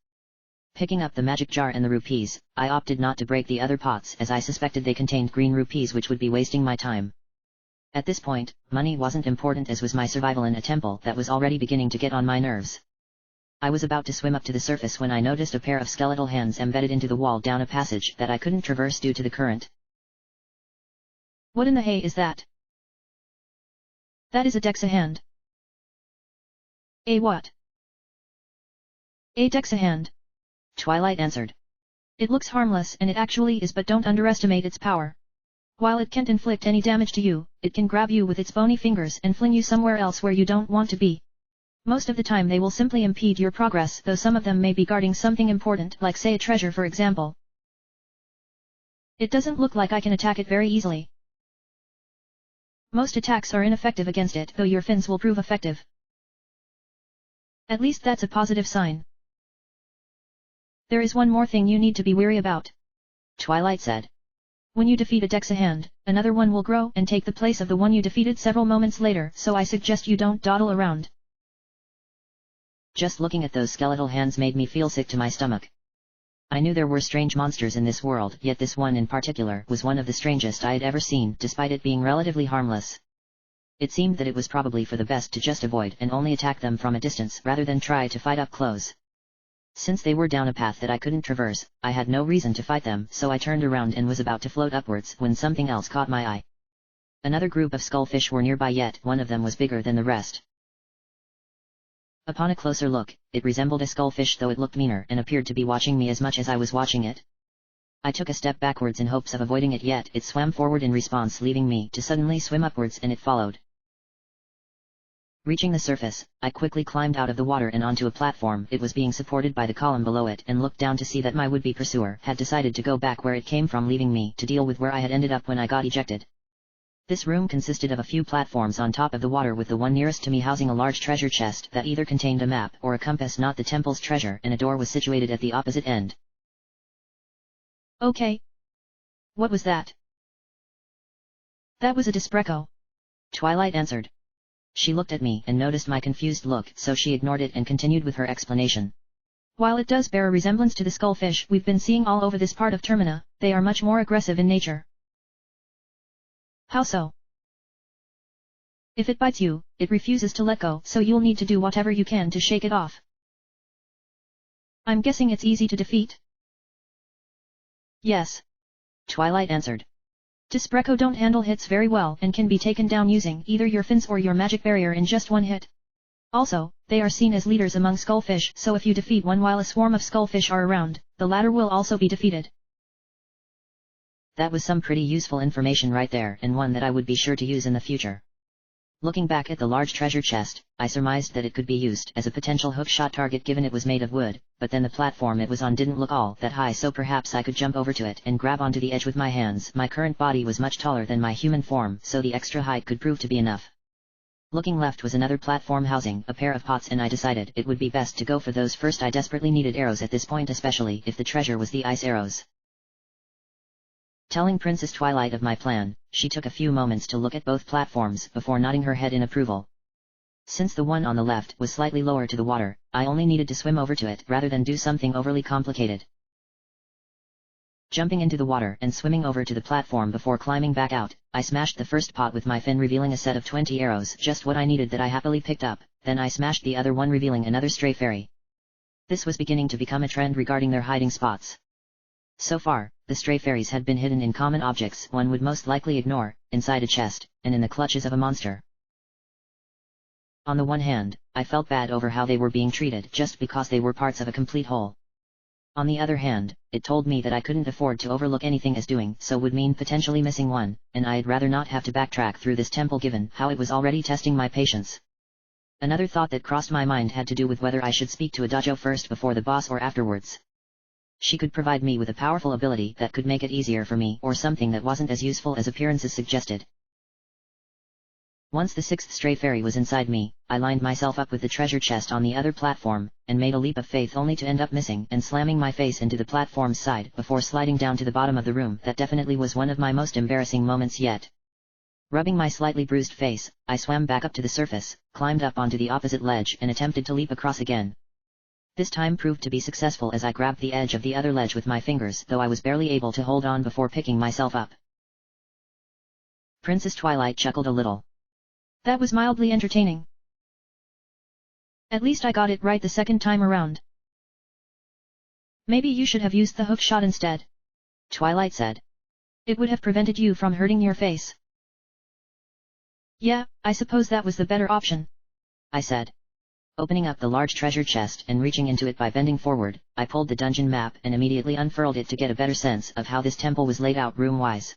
Picking up the magic jar and the rupees, I opted not to break the other pots as I suspected they contained green rupees, which would be wasting my time. At this point, money wasn't important as was my survival in a temple that was already beginning to get on my nerves. I was about to swim up to the surface when I noticed a pair of skeletal hands embedded into the wall down a passage that I couldn't traverse due to the current. What in the hay is that? That is a Dexa hand. A what? A Dexa hand. Twilight answered. It looks harmless, and it actually is, but don't underestimate its power. While it can't inflict any damage to you, it can grab you with its bony fingers and fling you somewhere else where you don't want to be. Most of the time they will simply impede your progress, though some of them may be guarding something important, like say a treasure for example. It doesn't look like I can attack it very easily. Most attacks are ineffective against it, though your fins will prove effective. At least that's a positive sign. There is one more thing you need to be wary about, Twilight said. When you defeat a Dexa hand, another one will grow and take the place of the one you defeated several moments later, so I suggest you don't dawdle around. Just looking at those skeletal hands made me feel sick to my stomach. I knew there were strange monsters in this world, yet this one in particular was one of the strangest I had ever seen, despite it being relatively harmless. It seemed that it was probably for the best to just avoid and only attack them from a distance rather than try to fight up close. Since they were down a path that I couldn't traverse, I had no reason to fight them, so I turned around and was about to float upwards when something else caught my eye. Another group of skullfish were nearby, yet one of them was bigger than the rest. Upon a closer look, it resembled a skullfish, though it looked meaner and appeared to be watching me as much as I was watching it. I took a step backwards in hopes of avoiding it, yet it swam forward in response, leaving me to suddenly swim upwards, and it followed. Reaching the surface, I quickly climbed out of the water and onto a platform. It was being supported by the column below it, and looked down to see that my would-be pursuer had decided to go back where it came from, leaving me to deal with where I had ended up when I got ejected. This room consisted of a few platforms on top of the water, with the one nearest to me housing a large treasure chest that either contained a map or a compass, not the temple's treasure, and a door was situated at the opposite end. Okay. What was that? That was a dispreco. Twilight answered. She looked at me and noticed my confused look, so she ignored it and continued with her explanation. While it does bear a resemblance to the skullfish we've been seeing all over this part of Termina, they are much more aggressive in nature. How so? If it bites you, it refuses to let go, so you'll need to do whatever you can to shake it off. I'm guessing it's easy to defeat? Yes. Twilight answered. Dispreco don't handle hits very well and can be taken down using either your fins or your magic barrier in just one hit. Also, they are seen as leaders among skullfish, so if you defeat one while a swarm of skullfish are around, the latter will also be defeated. That was some pretty useful information right there, and one that I would be sure to use in the future. Looking back at the large treasure chest, I surmised that it could be used as a potential hook-shot target given it was made of wood, but then the platform it was on didn't look all that high, so perhaps I could jump over to it and grab onto the edge with my hands. My current body was much taller than my human form, so the extra height could prove to be enough. Looking left was another platform housing a pair of pots, and I decided it would be best to go for those first. I desperately needed arrows at this point, especially if the treasure was the ice arrows. Telling Princess Twilight of my plan, she took a few moments to look at both platforms before nodding her head in approval. Since the one on the left was slightly lower to the water, I only needed to swim over to it rather than do something overly complicated. Jumping into the water and swimming over to the platform before climbing back out, I smashed the first pot with my fin, revealing a set of 20 arrows, just what I needed, that I happily picked up. Then I smashed the other one, revealing another stray fairy. This was beginning to become a trend regarding their hiding spots. So far, the stray fairies had been hidden in common objects one would most likely ignore, inside a chest, and in the clutches of a monster. On the one hand, I felt bad over how they were being treated just because they were parts of a complete whole. On the other hand, it told me that I couldn't afford to overlook anything, as doing so would mean potentially missing one, and I'd rather not have to backtrack through this temple given how it was already testing my patience. Another thought that crossed my mind had to do with whether I should speak to a dojo first before the boss or afterwards. She could provide me with a powerful ability that could make it easier for me, or something that wasn't as useful as appearances suggested. Once the sixth stray fairy was inside me, I lined myself up with the treasure chest on the other platform, and made a leap of faith only to end up missing and slamming my face into the platform's side before sliding down to the bottom of the room. That definitely was one of my most embarrassing moments yet. Rubbing my slightly bruised face, I swam back up to the surface, climbed up onto the opposite ledge and attempted to leap across again. This time proved to be successful as I grabbed the edge of the other ledge with my fingers, though I was barely able to hold on before picking myself up. Princess Twilight chuckled a little. That was mildly entertaining. At least I got it right the second time around. Maybe you should have used the hook shot instead, Twilight said. It would have prevented you from hurting your face. Yeah, I suppose that was the better option, I said. Opening up the large treasure chest and reaching into it by bending forward, I pulled the dungeon map and immediately unfurled it to get a better sense of how this temple was laid out room-wise.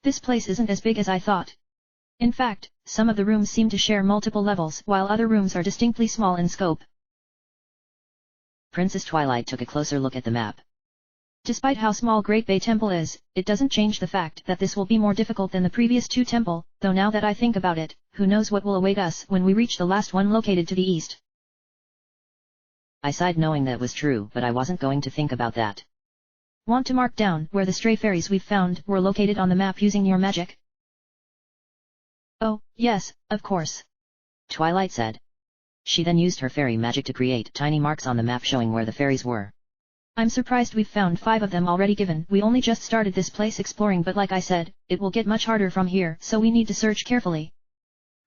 This place isn't as big as I thought. In fact, some of the rooms seem to share multiple levels, while other rooms are distinctly small in scope. Princess Twilight took a closer look at the map. Despite how small Great Bay Temple is, it doesn't change the fact that this will be more difficult than the previous two temple, though now that I think about it, who knows what will await us when we reach the last one located to the east. I sighed knowing that was true, but I wasn't going to think about that. Want to mark down where the stray fairies we've found were located on the map using your magic? Oh, yes, of course, Twilight said. She then used her fairy magic to create tiny marks on the map showing where the fairies were. I'm surprised we've found 5 of them already, given we only just started this place exploring, but like I said, it will get much harder from here, so we need to search carefully.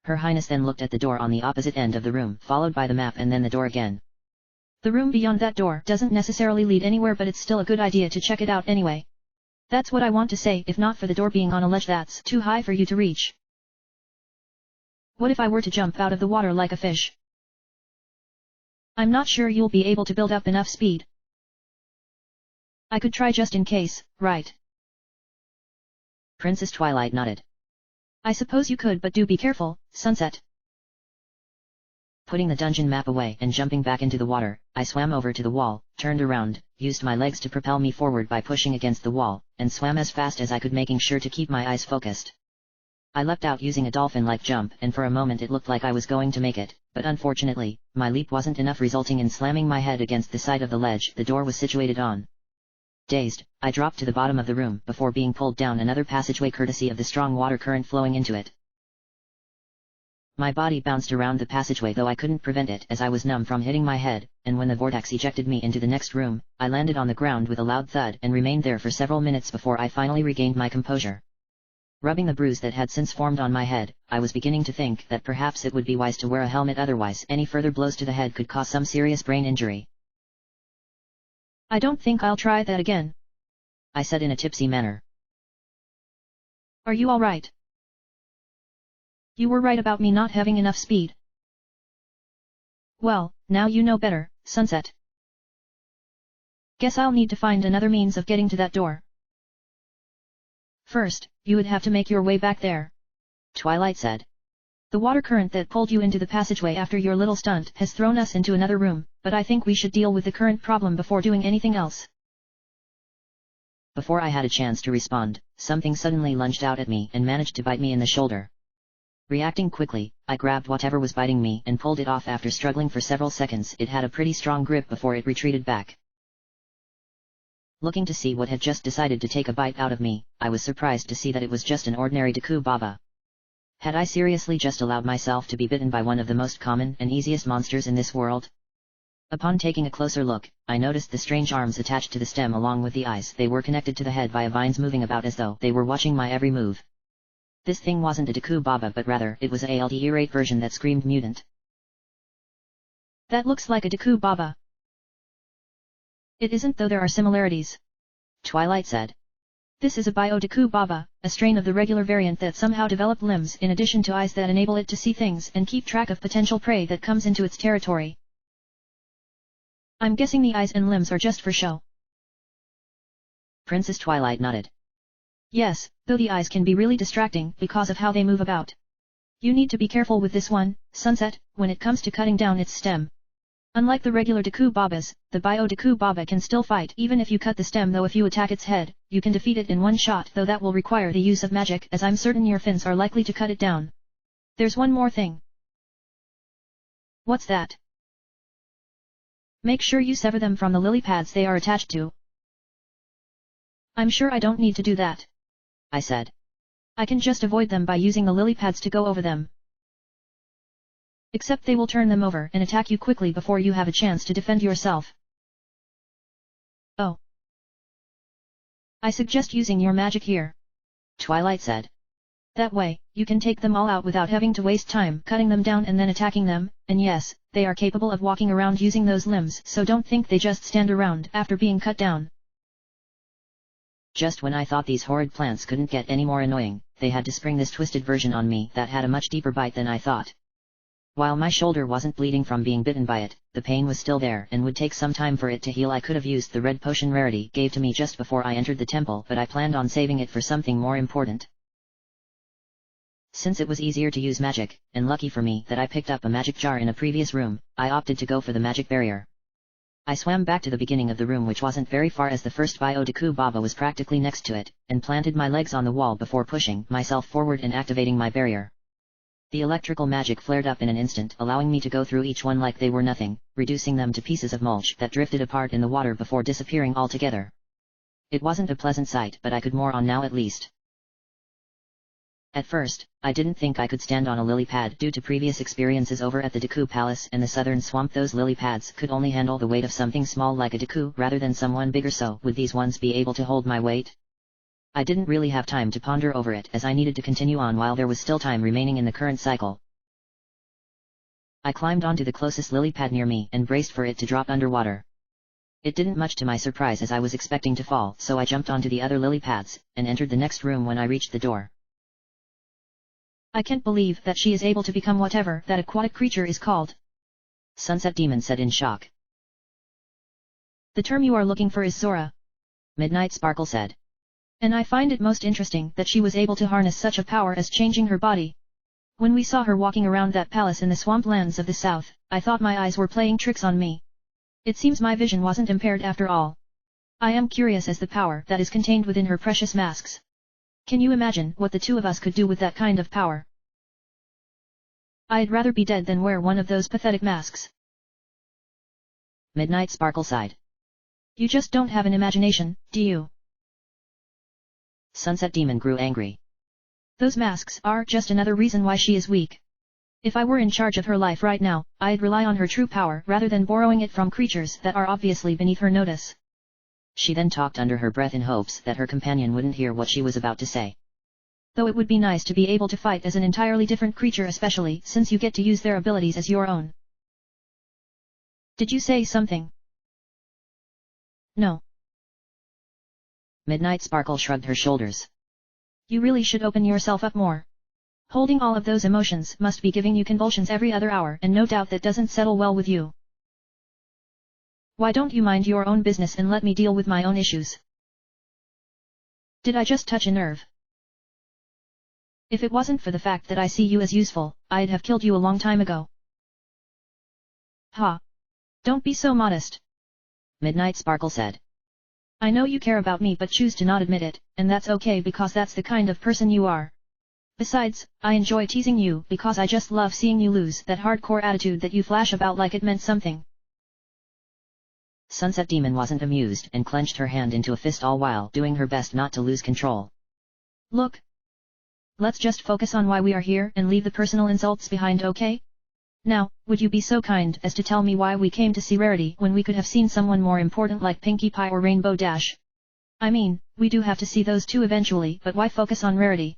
Her Highness then looked at the door on the opposite end of the room, followed by the map and then the door again. The room beyond that door doesn't necessarily lead anywhere, but it's still a good idea to check it out anyway. That's what I want to say, if not for the door being on a ledge that's too high for you to reach. What if I were to jump out of the water like a fish? I'm not sure you'll be able to build up enough speed. I could try just in case, right? Princess Twilight nodded. I suppose you could, but do be careful, Sunset. Putting the dungeon map away and jumping back into the water, I swam over to the wall, turned around, used my legs to propel me forward by pushing against the wall, and swam as fast as I could, making sure to keep my eyes focused. I leapt out using a dolphin-like jump, and for a moment it looked like I was going to make it, but unfortunately, my leap wasn't enough, resulting in slamming my head against the side of the ledge the door was situated on. Dazed, I dropped to the bottom of the room before being pulled down another passageway courtesy of the strong water current flowing into it. My body bounced around the passageway, though I couldn't prevent it as I was numb from hitting my head, and when the vortex ejected me into the next room, I landed on the ground with a loud thud and remained there for several minutes before I finally regained my composure. Rubbing the bruise that had since formed on my head, I was beginning to think that perhaps it would be wise to wear a helmet, otherwise any further blows to the head could cause some serious brain injury. I don't think I'll try that again, I said in a tipsy manner. Are you all right? You were right about me not having enough speed. Well, now you know better, Sunset. Guess I'll need to find another means of getting to that door. First, you would have to make your way back there, Twilight said. The water current that pulled you into the passageway after your little stunt has thrown us into another room, but I think we should deal with the current problem before doing anything else. Before I had a chance to respond, something suddenly lunged out at me and managed to bite me in the shoulder. Reacting quickly, I grabbed whatever was biting me and pulled it off. After struggling for several seconds, it had a pretty strong grip before it retreated back. Looking to see what had just decided to take a bite out of me, I was surprised to see that it was just an ordinary Deku Baba. Had I seriously just allowed myself to be bitten by one of the most common and easiest monsters in this world? Upon taking a closer look, I noticed the strange arms attached to the stem along with the eyes. They were connected to the head via vines moving about as though they were watching my every move. This thing wasn't a Deku Baba, but rather it was a ALD-irate version that screamed mutant. That looks like a Deku Baba. It isn't, though there are similarities, Twilight said. This is a Bio-Deku Baba, a strain of the regular variant that somehow developed limbs in addition to eyes that enable it to see things and keep track of potential prey that comes into its territory. I'm guessing the eyes and limbs are just for show. Princess Twilight nodded. Yes, though the eyes can be really distracting because of how they move about. You need to be careful with this one, Sunset, when it comes to cutting down its stem. Unlike the regular Deku Babas, the Bio-Deku Baba can still fight even if you cut the stem, though if you attack its head, you can defeat it in one shot, though that will require the use of magic, as I'm certain your fins are likely to cut it down. There's one more thing. What's that? Make sure you sever them from the lily pads they are attached to. I'm sure I don't need to do that, I said. I can just avoid them by using the lily pads to go over them. Except they will turn them over and attack you quickly before you have a chance to defend yourself. Oh. I suggest using your magic here, Twilight said. That way, you can take them all out without having to waste time cutting them down and then attacking them, and yes, they are capable of walking around using those limbs, so don't think they just stand around after being cut down. Just when I thought these horrid plants couldn't get any more annoying, they had to spring this twisted version on me that had a much deeper bite than I thought. While my shoulder wasn't bleeding from being bitten by it, the pain was still there and would take some time for it to heal. I could have used the red potion Rarity gave to me just before I entered the temple, but I planned on saving it for something more important. Since it was easier to use magic, and lucky for me that I picked up a magic jar in a previous room, I opted to go for the magic barrier. I swam back to the beginning of the room, which wasn't very far as the first Bio-Deku Baba was practically next to it, and planted my legs on the wall before pushing myself forward and activating my barrier. The electrical magic flared up in an instant, allowing me to go through each one like they were nothing, reducing them to pieces of mulch that drifted apart in the water before disappearing altogether. It wasn't a pleasant sight, but I could more on now at least. At first, I didn't think I could stand on a lily pad due to previous experiences over at the Deku Palace and the Southern Swamp. Those lily pads could only handle the weight of something small like a Deku rather than someone bigger, so would these ones be able to hold my weight? I didn't really have time to ponder over it, as I needed to continue on while there was still time remaining in the current cycle. I climbed onto the closest lily pad near me and braced for it to drop underwater. It didn't, much to my surprise, as I was expecting to fall, so I jumped onto the other lily pads, and entered the next room when I reached the door. I can't believe that she is able to become whatever that aquatic creature is called. Sunset Demon said in shock. The term you are looking for is Zora. Midnight Sparkle said. And I find it most interesting that she was able to harness such a power as changing her body. When we saw her walking around that palace in the swamplands of the south, I thought my eyes were playing tricks on me. It seems my vision wasn't impaired after all. I am curious as the power that is contained within her precious masks. Can you imagine what the two of us could do with that kind of power? I'd rather be dead than wear one of those pathetic masks. Midnight Sparkle sighed. You just don't have an imagination, do you? Sunset Demon grew angry. Those masks are just another reason why she is weak. If I were in charge of her life right now, I'd rely on her true power rather than borrowing it from creatures that are obviously beneath her notice. She then talked under her breath in hopes that her companion wouldn't hear what she was about to say. Though it would be nice to be able to fight as an entirely different creature, especially since you get to use their abilities as your own. Did you say something? No. Midnight Sparkle shrugged her shoulders. You really should open yourself up more. Holding all of those emotions must be giving you convulsions every other hour, and no doubt that doesn't settle well with you. Why don't you mind your own business and let me deal with my own issues? Did I just touch a nerve? If it wasn't for the fact that I see you as useful, I'd have killed you a long time ago. Ha! Don't be so modest. Midnight Sparkle said. I know you care about me but choose to not admit it, and that's okay because that's the kind of person you are. Besides, I enjoy teasing you because I just love seeing you lose that hardcore attitude that you flash about like it meant something. Sunset Demon wasn't amused and clenched her hand into a fist all while doing her best not to lose control. Look. Let's just focus on why we are here and leave the personal insults behind, okay? Now, would you be so kind as to tell me why we came to see Rarity when we could have seen someone more important like Pinkie Pie or Rainbow Dash? I mean, we do have to see those two eventually, but why focus on Rarity?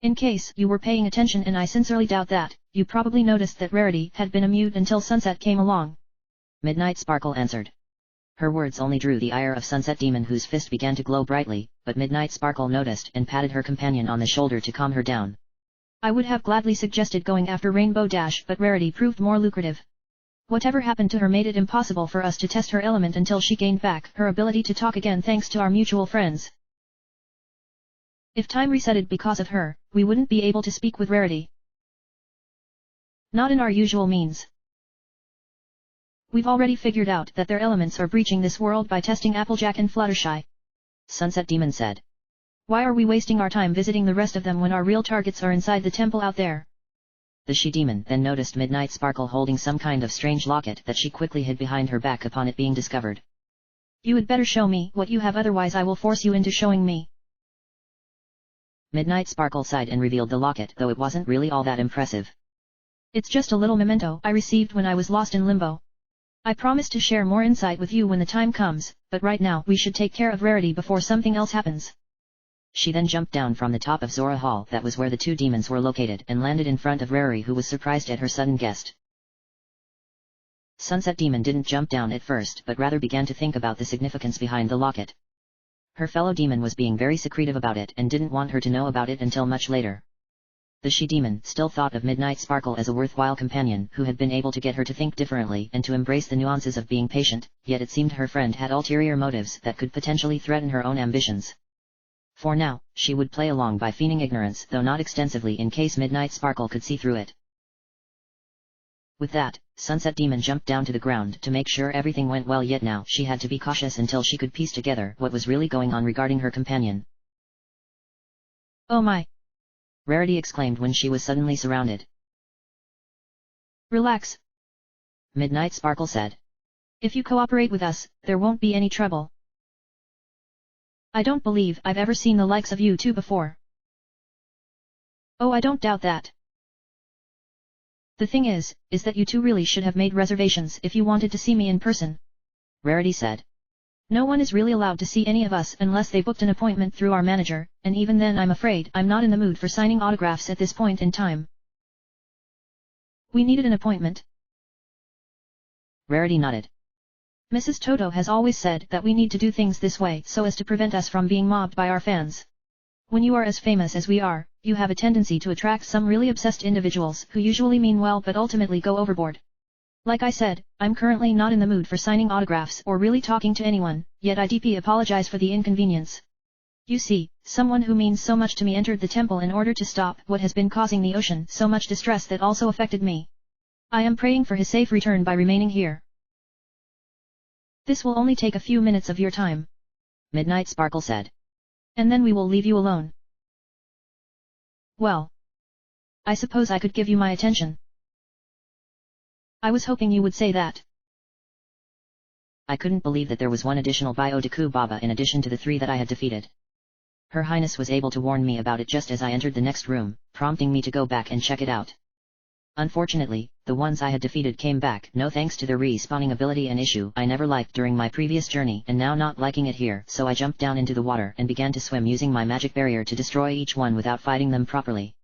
In case you were paying attention, and I sincerely doubt that, you probably noticed that Rarity had been a mute until Sunset came along. Midnight Sparkle answered. Her words only drew the ire of Sunset Demon, whose fist began to glow brightly, but Midnight Sparkle noticed and patted her companion on the shoulder to calm her down. I would have gladly suggested going after Rainbow Dash, but Rarity proved more lucrative. Whatever happened to her made it impossible for us to test her element until she gained back her ability to talk again thanks to our mutual friends. If time resetted because of her, we wouldn't be able to speak with Rarity. Not in our usual means. We've already figured out that their elements are breaching this world by testing Applejack and Fluttershy. Sunset Demon said. Why are we wasting our time visiting the rest of them when our real targets are inside the temple out there? The she-demon then noticed Midnight Sparkle holding some kind of strange locket that she quickly hid behind her back upon it being discovered. You had better show me what you have, otherwise I will force you into showing me. Midnight Sparkle sighed and revealed the locket, though it wasn't really all that impressive. It's just a little memento I received when I was lost in limbo. I promise to share more insight with you when the time comes, but right now we should take care of Rarity before something else happens. She then jumped down from the top of Zora Hall, that was where the two demons were located, and landed in front of Rarity, who was surprised at her sudden guest. Sunset Demon didn't jump down at first, but rather began to think about the significance behind the locket. Her fellow demon was being very secretive about it and didn't want her to know about it until much later. The she-demon still thought of Midnight Sparkle as a worthwhile companion who had been able to get her to think differently and to embrace the nuances of being patient, yet it seemed her friend had ulterior motives that could potentially threaten her own ambitions. For now, she would play along by feigning ignorance, though not extensively, in case Midnight Sparkle could see through it. With that, Sunset Demon jumped down to the ground to make sure everything went well, yet now she had to be cautious until she could piece together what was really going on regarding her companion. Oh my! Rarity exclaimed when she was suddenly surrounded. Relax, Midnight Sparkle said. If you cooperate with us, there won't be any trouble. I don't believe I've ever seen the likes of you two before. Oh, I don't doubt that. The thing is that you two really should have made reservations if you wanted to see me in person. Rarity said. No one is really allowed to see any of us unless they booked an appointment through our manager, and even then I'm afraid I'm not in the mood for signing autographs at this point in time. We needed an appointment. Rarity nodded. Mrs. Toto has always said that we need to do things this way so as to prevent us from being mobbed by our fans. When you are as famous as we are, you have a tendency to attract some really obsessed individuals who usually mean well but ultimately go overboard. Like I said, I'm currently not in the mood for signing autographs or really talking to anyone, yet I deeply apologize for the inconvenience. You see, someone who means so much to me entered the temple in order to stop what has been causing the ocean so much distress that also affected me. I am praying for his safe return by remaining here. This will only take a few minutes of your time. Midnight Sparkle said. And then we will leave you alone. Well. I suppose I could give you my attention. I was hoping you would say that. I couldn't believe that there was one additional Biodeku Baba in addition to the 3 that I had defeated. Her Highness was able to warn me about it just as I entered the next room, prompting me to go back and check it out. Unfortunately, the ones I had defeated came back no thanks to their respawning ability, an issue I never liked during my previous journey and now not liking it here, so I jumped down into the water and began to swim using my magic barrier to destroy each one without fighting them properly.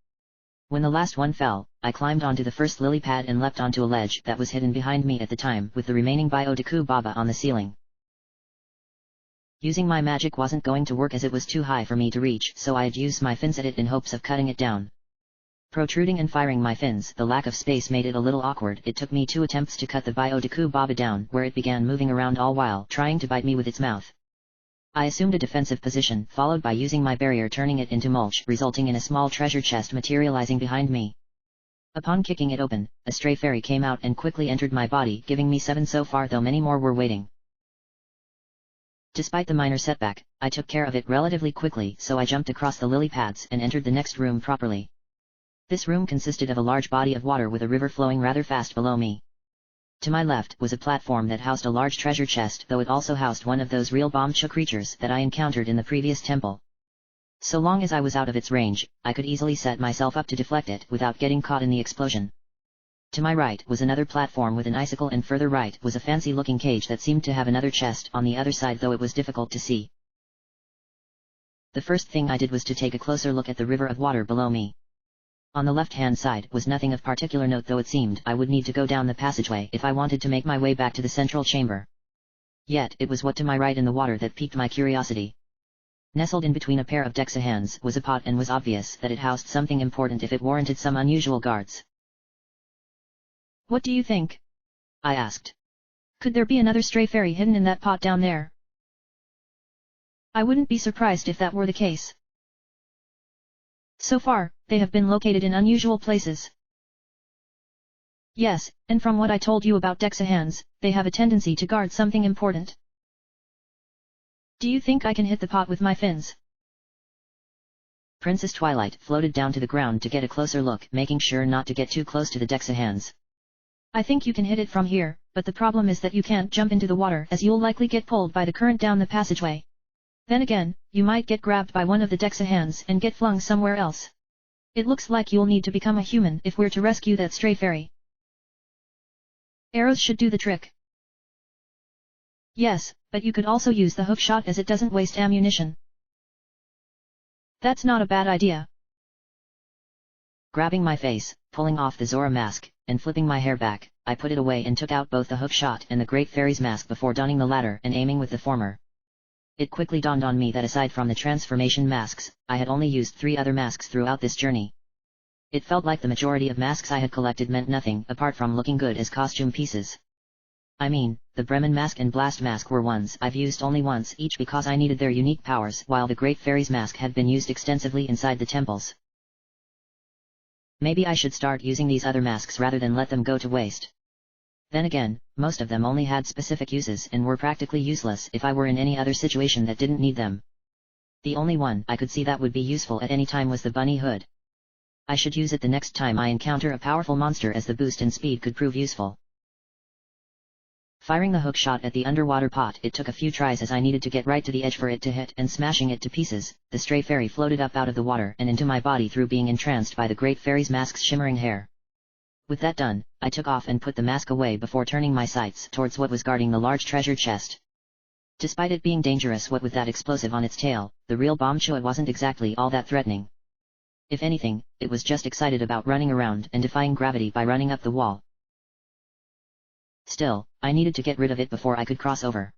When the last one fell, I climbed onto the first lily pad and leapt onto a ledge that was hidden behind me at the time with the remaining Biodeku Baba on the ceiling. Using my magic wasn't going to work as it was too high for me to reach, so I had used my fins at it in hopes of cutting it down. Protruding and firing my fins, the lack of space made it a little awkward. It took me 2 attempts to cut the Biodeku Baba down, where it began moving around all while trying to bite me with its mouth. I assumed a defensive position, followed by using my barrier turning it into mulch, resulting in a small treasure chest materializing behind me. Upon kicking it open, a stray fairy came out and quickly entered my body, giving me 7 so far, though many more were waiting. Despite the minor setback, I took care of it relatively quickly, so I jumped across the lily pads and entered the next room properly. This room consisted of a large body of water with a river flowing rather fast below me. To my left was a platform that housed a large treasure chest, though it also housed one of those real bombcha creatures that I encountered in the previous temple. So long as I was out of its range, I could easily set myself up to deflect it without getting caught in the explosion. To my right was another platform with an icicle, and further right was a fancy-looking cage that seemed to have another chest on the other side, though it was difficult to see. The first thing I did was to take a closer look at the river of water below me. On the left-hand side was nothing of particular note, though it seemed I would need to go down the passageway if I wanted to make my way back to the central chamber. Yet it was what to my right in the water that piqued my curiosity. Nestled in between a pair of Dexa hands was a pot, and was obvious that it housed something important if it warranted some unusual guards. What do you think? I asked. Could there be another stray fairy hidden in that pot down there? I wouldn't be surprised if that were the case. So far, they have been located in unusual places. Yes, and from what I told you about Dexa hands, they have a tendency to guard something important. Do you think I can hit the pot with my fins? Princess Twilight floated down to the ground to get a closer look, making sure not to get too close to the Dexa hands. I think you can hit it from here, but the problem is that you can't jump into the water, as you'll likely get pulled by the current down the passageway. Then again, you might get grabbed by one of the Dexa hands and get flung somewhere else. It looks like you'll need to become a human if we're to rescue that stray fairy. Arrows should do the trick. Yes, but you could also use the hook shot, as it doesn't waste ammunition. That's not a bad idea. Grabbing my face, pulling off the Zora mask, and flipping my hair back, I put it away and took out both the hook shot and the Great Fairy's mask before donning the latter and aiming with the former. It quickly dawned on me that aside from the transformation masks, I had only used 3 other masks throughout this journey. It felt like the majority of masks I had collected meant nothing apart from looking good as costume pieces. I mean, the Bremen mask and Blast mask were ones I've used only once each because I needed their unique powers, while the Great Fairy's mask had been used extensively inside the temples. Maybe I should start using these other masks rather than let them go to waste. Then again, most of them only had specific uses and were practically useless if I were in any other situation that didn't need them. The only one I could see that would be useful at any time was the bunny hood. I should use it the next time I encounter a powerful monster, as the boost in speed could prove useful. Firing the hook shot at the underwater pot, it took a few tries as I needed to get right to the edge for it to hit, and smashing it to pieces, the stray fairy floated up out of the water and into my body through being entranced by the Great Fairy's mask's shimmering hair. With that done, I took off and put the mask away before turning my sights towards what was guarding the large treasure chest. Despite it being dangerous, what with that explosive on its tail, the real bombcha wasn't exactly all that threatening. If anything, it was just excited about running around and defying gravity by running up the wall. Still, I needed to get rid of it before I could cross over.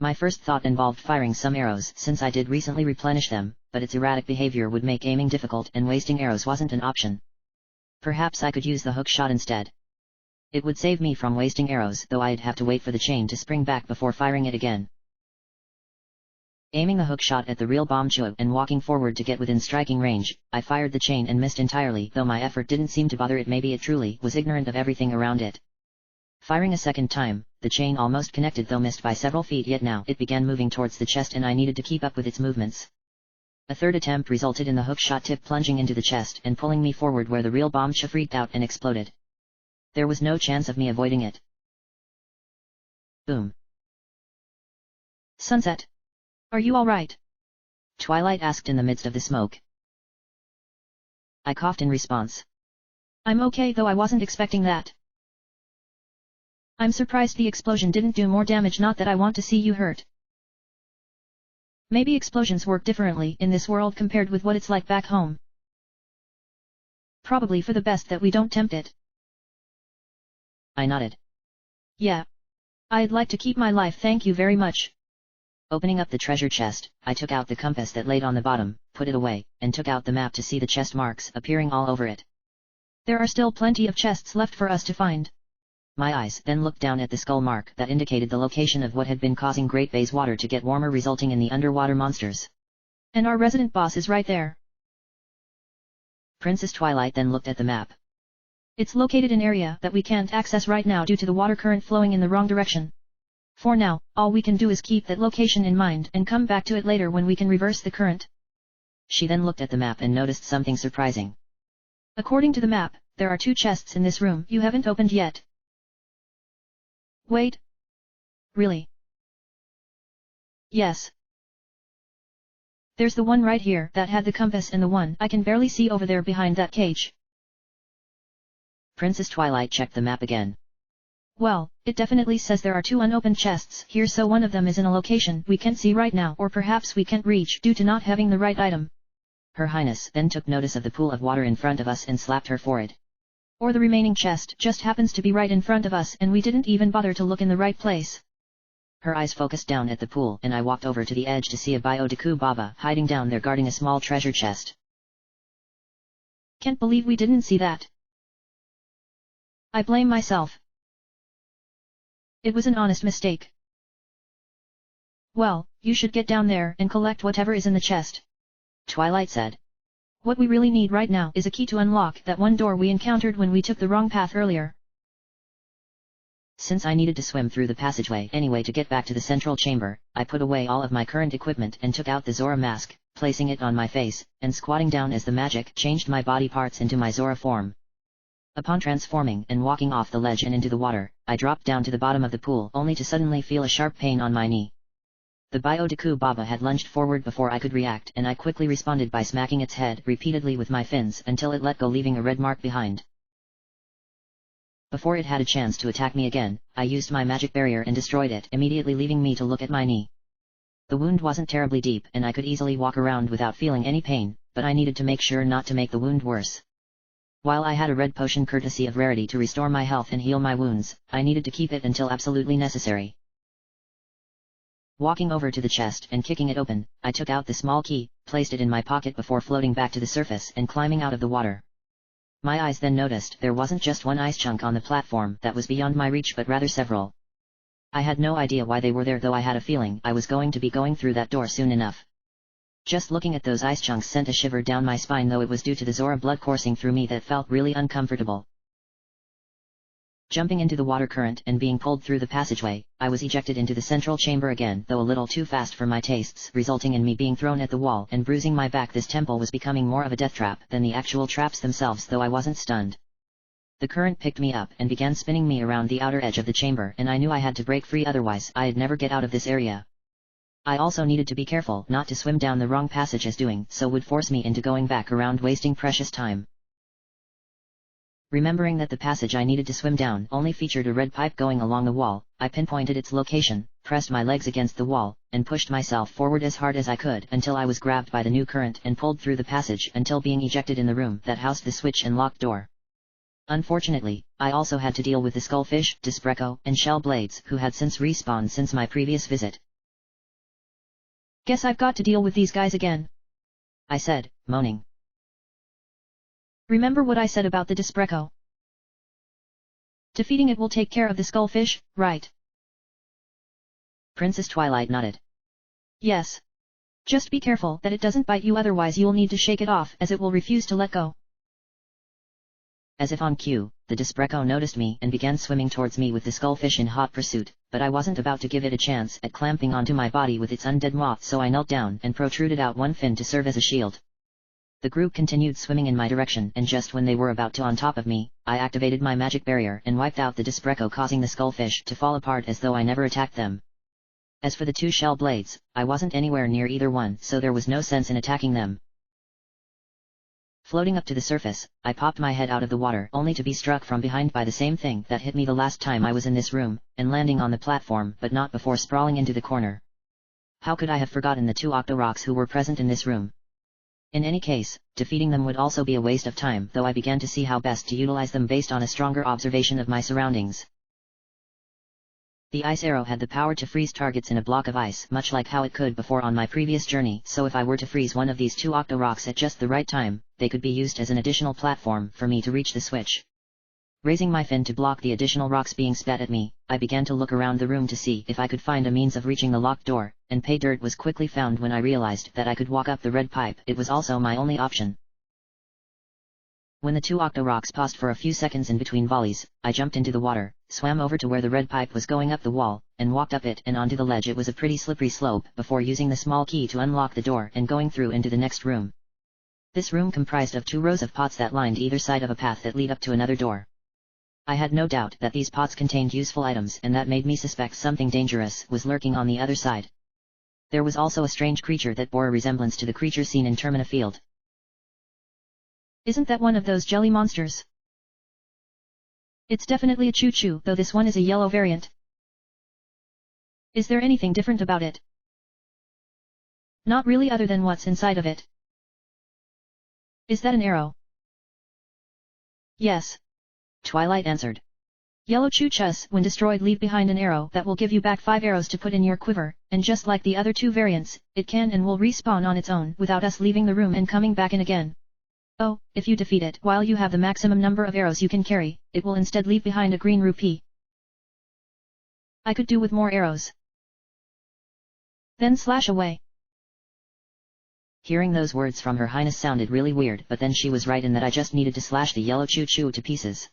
My first thought involved firing some arrows since I did recently replenish them, but its erratic behavior would make aiming difficult and wasting arrows wasn't an option. Perhaps I could use the hook shot instead. It would save me from wasting arrows, though I'd have to wait for the chain to spring back before firing it again. Aiming the hook shot at the real bomb chute and walking forward to get within striking range, I fired the chain and missed entirely, though my effort didn't seem to bother it. Maybe it truly was ignorant of everything around it. Firing a second time, the chain almost connected, though missed by several feet, yet now it began moving towards the chest and I needed to keep up with its movements. A third attempt resulted in the hook shot tip plunging into the chest and pulling me forward, where the real bomb freaked out and exploded. There was no chance of me avoiding it. Boom. Sunset. Are you alright? Twilight asked in the midst of the smoke. I coughed in response. I'm okay, though I wasn't expecting that. I'm surprised the explosion didn't do more damage. Not that I want to see you hurt. Maybe explosions work differently in this world compared with what it's like back home. Probably for the best that we don't tempt it. I nodded. Yeah. I'd like to keep my life, thank you very much. Opening up the treasure chest, I took out the compass that laid on the bottom, put it away, and took out the map to see the chest marks appearing all over it. There are still plenty of chests left for us to find. My eyes then looked down at the skull mark that indicated the location of what had been causing Great Bay's water to get warmer, resulting in the underwater monsters. And our resident boss is right there. Princess Twilight then looked at the map. It's located in an area that we can't access right now due to the water current flowing in the wrong direction. For now, all we can do is keep that location in mind and come back to it later when we can reverse the current. She then looked at the map and noticed something surprising. According to the map, there are 2 chests in this room you haven't opened yet. Wait. Really? Yes. There's the one right here that had the compass and the one I can barely see over there behind that cage. Princess Twilight checked the map again. Well, it definitely says there are 2 unopened chests here, so one of them is in a location we can't see right now, or perhaps we can't reach due to not having the right item. Her Highness then took notice of the pool of water in front of us and slapped her forehead. Or the remaining chest just happens to be right in front of us and we didn't even bother to look in the right place. Her eyes focused down at the pool and I walked over to the edge to see a Biodeku Baba hiding down there guarding a small treasure chest. Can't believe we didn't see that. I blame myself. It was an honest mistake. Well, you should get down there and collect whatever is in the chest. Twilight said. What we really need right now is a key to unlock that one door we encountered when we took the wrong path earlier. Since I needed to swim through the passageway anyway to get back to the central chamber, I put away all of my current equipment and took out the Zora mask, placing it on my face, and squatting down as the magic changed my body parts into my Zora form. Upon transforming and walking off the ledge and into the water, I dropped down to the bottom of the pool only to suddenly feel a sharp pain on my knee. The Biodeku Baba had lunged forward before I could react, and I quickly responded by smacking its head repeatedly with my fins until it let go, leaving a red mark behind. Before it had a chance to attack me again, I used my magic barrier and destroyed it, immediately leaving me to look at my knee. The wound wasn't terribly deep and I could easily walk around without feeling any pain, but I needed to make sure not to make the wound worse. While I had a red potion courtesy of rarity to restore my health and heal my wounds, I needed to keep it until absolutely necessary. Walking over to the chest and kicking it open, I took out the small key, placed it in my pocket before floating back to the surface and climbing out of the water. My eyes then noticed there wasn't just one ice chunk on the platform that was beyond my reach, but rather several. I had no idea why they were there, though I had a feeling I was going to be going through that door soon enough. Just looking at those ice chunks sent a shiver down my spine, though it was due to the Zora blood coursing through me that felt really uncomfortable. Jumping into the water current and being pulled through the passageway, I was ejected into the central chamber again, though a little too fast for my tastes, resulting in me being thrown at the wall and bruising my back. This temple was becoming more of a death trap than the actual traps themselves, though I wasn't stunned. The current picked me up and began spinning me around the outer edge of the chamber, and I knew I had to break free, otherwise I'd never get out of this area. I also needed to be careful not to swim down the wrong passage, as doing so would force me into going back around, wasting precious time. Remembering that the passage I needed to swim down only featured a red pipe going along the wall, I pinpointed its location, pressed my legs against the wall, and pushed myself forward as hard as I could until I was grabbed by the new current and pulled through the passage until being ejected in the room that housed the switch and locked door. Unfortunately, I also had to deal with the skullfish, Dispreco, and shell blades who had since respawned since my previous visit. Guess I've got to deal with these guys again, I said, moaning. Remember what I said about the Dispreco? Defeating it will take care of the skullfish, right? Princess Twilight nodded. Yes. Just be careful that it doesn't bite you, otherwise you'll need to shake it off as it will refuse to let go. As if on cue, the Dispreco noticed me and began swimming towards me with the skullfish in hot pursuit, but I wasn't about to give it a chance at clamping onto my body with its undead moth, so I knelt down and protruded out one fin to serve as a shield. The group continued swimming in my direction, and just when they were about to on top of me, I activated my magic barrier and wiped out the Dispreco, causing the skullfish to fall apart as though I never attacked them. As for the two shell blades, I wasn't anywhere near either one, so there was no sense in attacking them. Floating up to the surface, I popped my head out of the water only to be struck from behind by the same thing that hit me the last time I was in this room, and landing on the platform but not before sprawling into the corner. How could I have forgotten the two Octoroks who were present in this room? In any case, defeating them would also be a waste of time, though I began to see how best to utilize them based on a stronger observation of my surroundings. The ice arrow had the power to freeze targets in a block of ice, much like how it could before on my previous journey, so if I were to freeze one of these two Octoroks at just the right time, they could be used as an additional platform for me to reach the switch. Raising my fin to block the additional rocks being spat at me, I began to look around the room to see if I could find a means of reaching the locked door, and pay dirt was quickly found when I realized that I could walk up the red pipe. It was also my only option. When the two Octoroks paused for a few seconds in between volleys, I jumped into the water, swam over to where the red pipe was going up the wall, and walked up it and onto the ledge. It was a pretty slippery slope before using the small key to unlock the door and going through into the next room. This room comprised of 2 rows of pots that lined either side of a path that lead up to another door. I had no doubt that these pots contained useful items, and that made me suspect something dangerous was lurking on the other side. There was also a strange creature that bore a resemblance to the creature seen in Termina Field. Isn't that one of those jelly monsters? It's definitely a choo-choo, though this one is a yellow variant. Is there anything different about it? Not really, other than what's inside of it. Is that an arrow? Yes. Twilight answered. Yellow choo-chus, when destroyed, leave behind an arrow that will give you back 5 arrows to put in your quiver, and just like the other 2 variants, it can and will respawn on its own without us leaving the room and coming back in again. Oh, if you defeat it while you have the maximum number of arrows you can carry, it will instead leave behind a green rupee. I could do with more arrows. Then slash away. Hearing those words from Her Highness sounded really weird, but then she was right in that I just needed to slash the yellow choo-choo to pieces.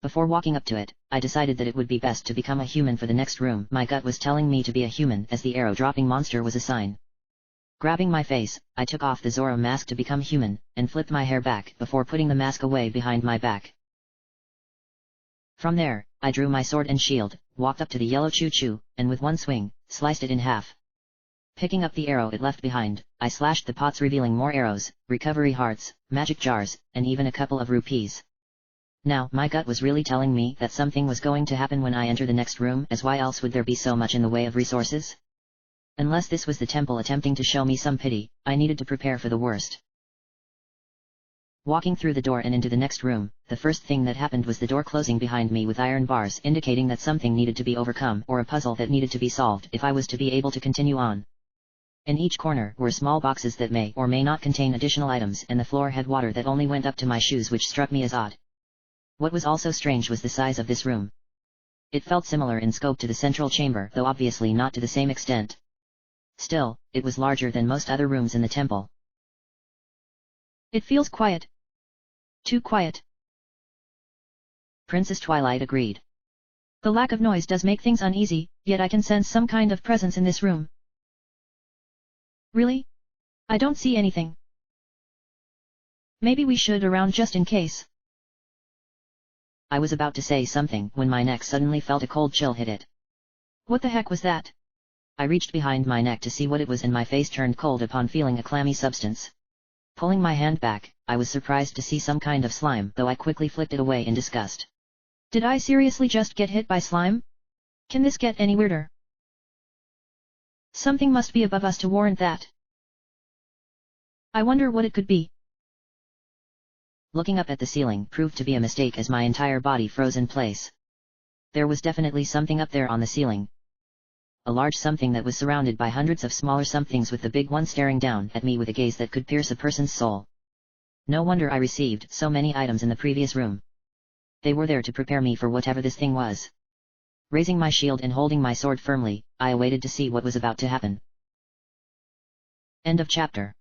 Before walking up to it, I decided that it would be best to become a human for the next room. My gut was telling me to be a human, as the arrow-dropping monster was a sign. Grabbing my face, I took off the Zora mask to become human, and flipped my hair back before putting the mask away behind my back. From there, I drew my sword and shield, walked up to the yellow choo-choo, and with one swing, sliced it in half. Picking up the arrow it left behind, I slashed the pots, revealing more arrows, recovery hearts, magic jars, and even a couple of rupees. Now, my gut was really telling me that something was going to happen when I enter the next room, as why else would there be so much in the way of resources? Unless this was the temple attempting to show me some pity, I needed to prepare for the worst. Walking through the door and into the next room, the first thing that happened was the door closing behind me with iron bars indicating that something needed to be overcome, or a puzzle that needed to be solved if I was to be able to continue on. In each corner were small boxes that may or may not contain additional items, and the floor had water that only went up to my shoes, which struck me as odd. What was also strange was the size of this room. It felt similar in scope to the central chamber, though obviously not to the same extent. Still, it was larger than most other rooms in the temple. It feels quiet. Too quiet. Princess Twilight agreed. The lack of noise does make things uneasy, yet I can sense some kind of presence in this room. Really? I don't see anything. Maybe we should around just in case. I was about to say something when my neck suddenly felt a cold chill hit it. What the heck was that? I reached behind my neck to see what it was, and my face turned cold upon feeling a clammy substance. Pulling my hand back, I was surprised to see some kind of slime, though I quickly flicked it away in disgust. Did I seriously just get hit by slime? Can this get any weirder? Something must be above us to warrant that. I wonder what it could be. Looking up at the ceiling proved to be a mistake as my entire body froze in place. There was definitely something up there on the ceiling. A large something that was surrounded by hundreds of smaller somethings, with the big one staring down at me with a gaze that could pierce a person's soul. No wonder I received so many items in the previous room. They were there to prepare me for whatever this thing was. Raising my shield and holding my sword firmly, I awaited to see what was about to happen. End of chapter.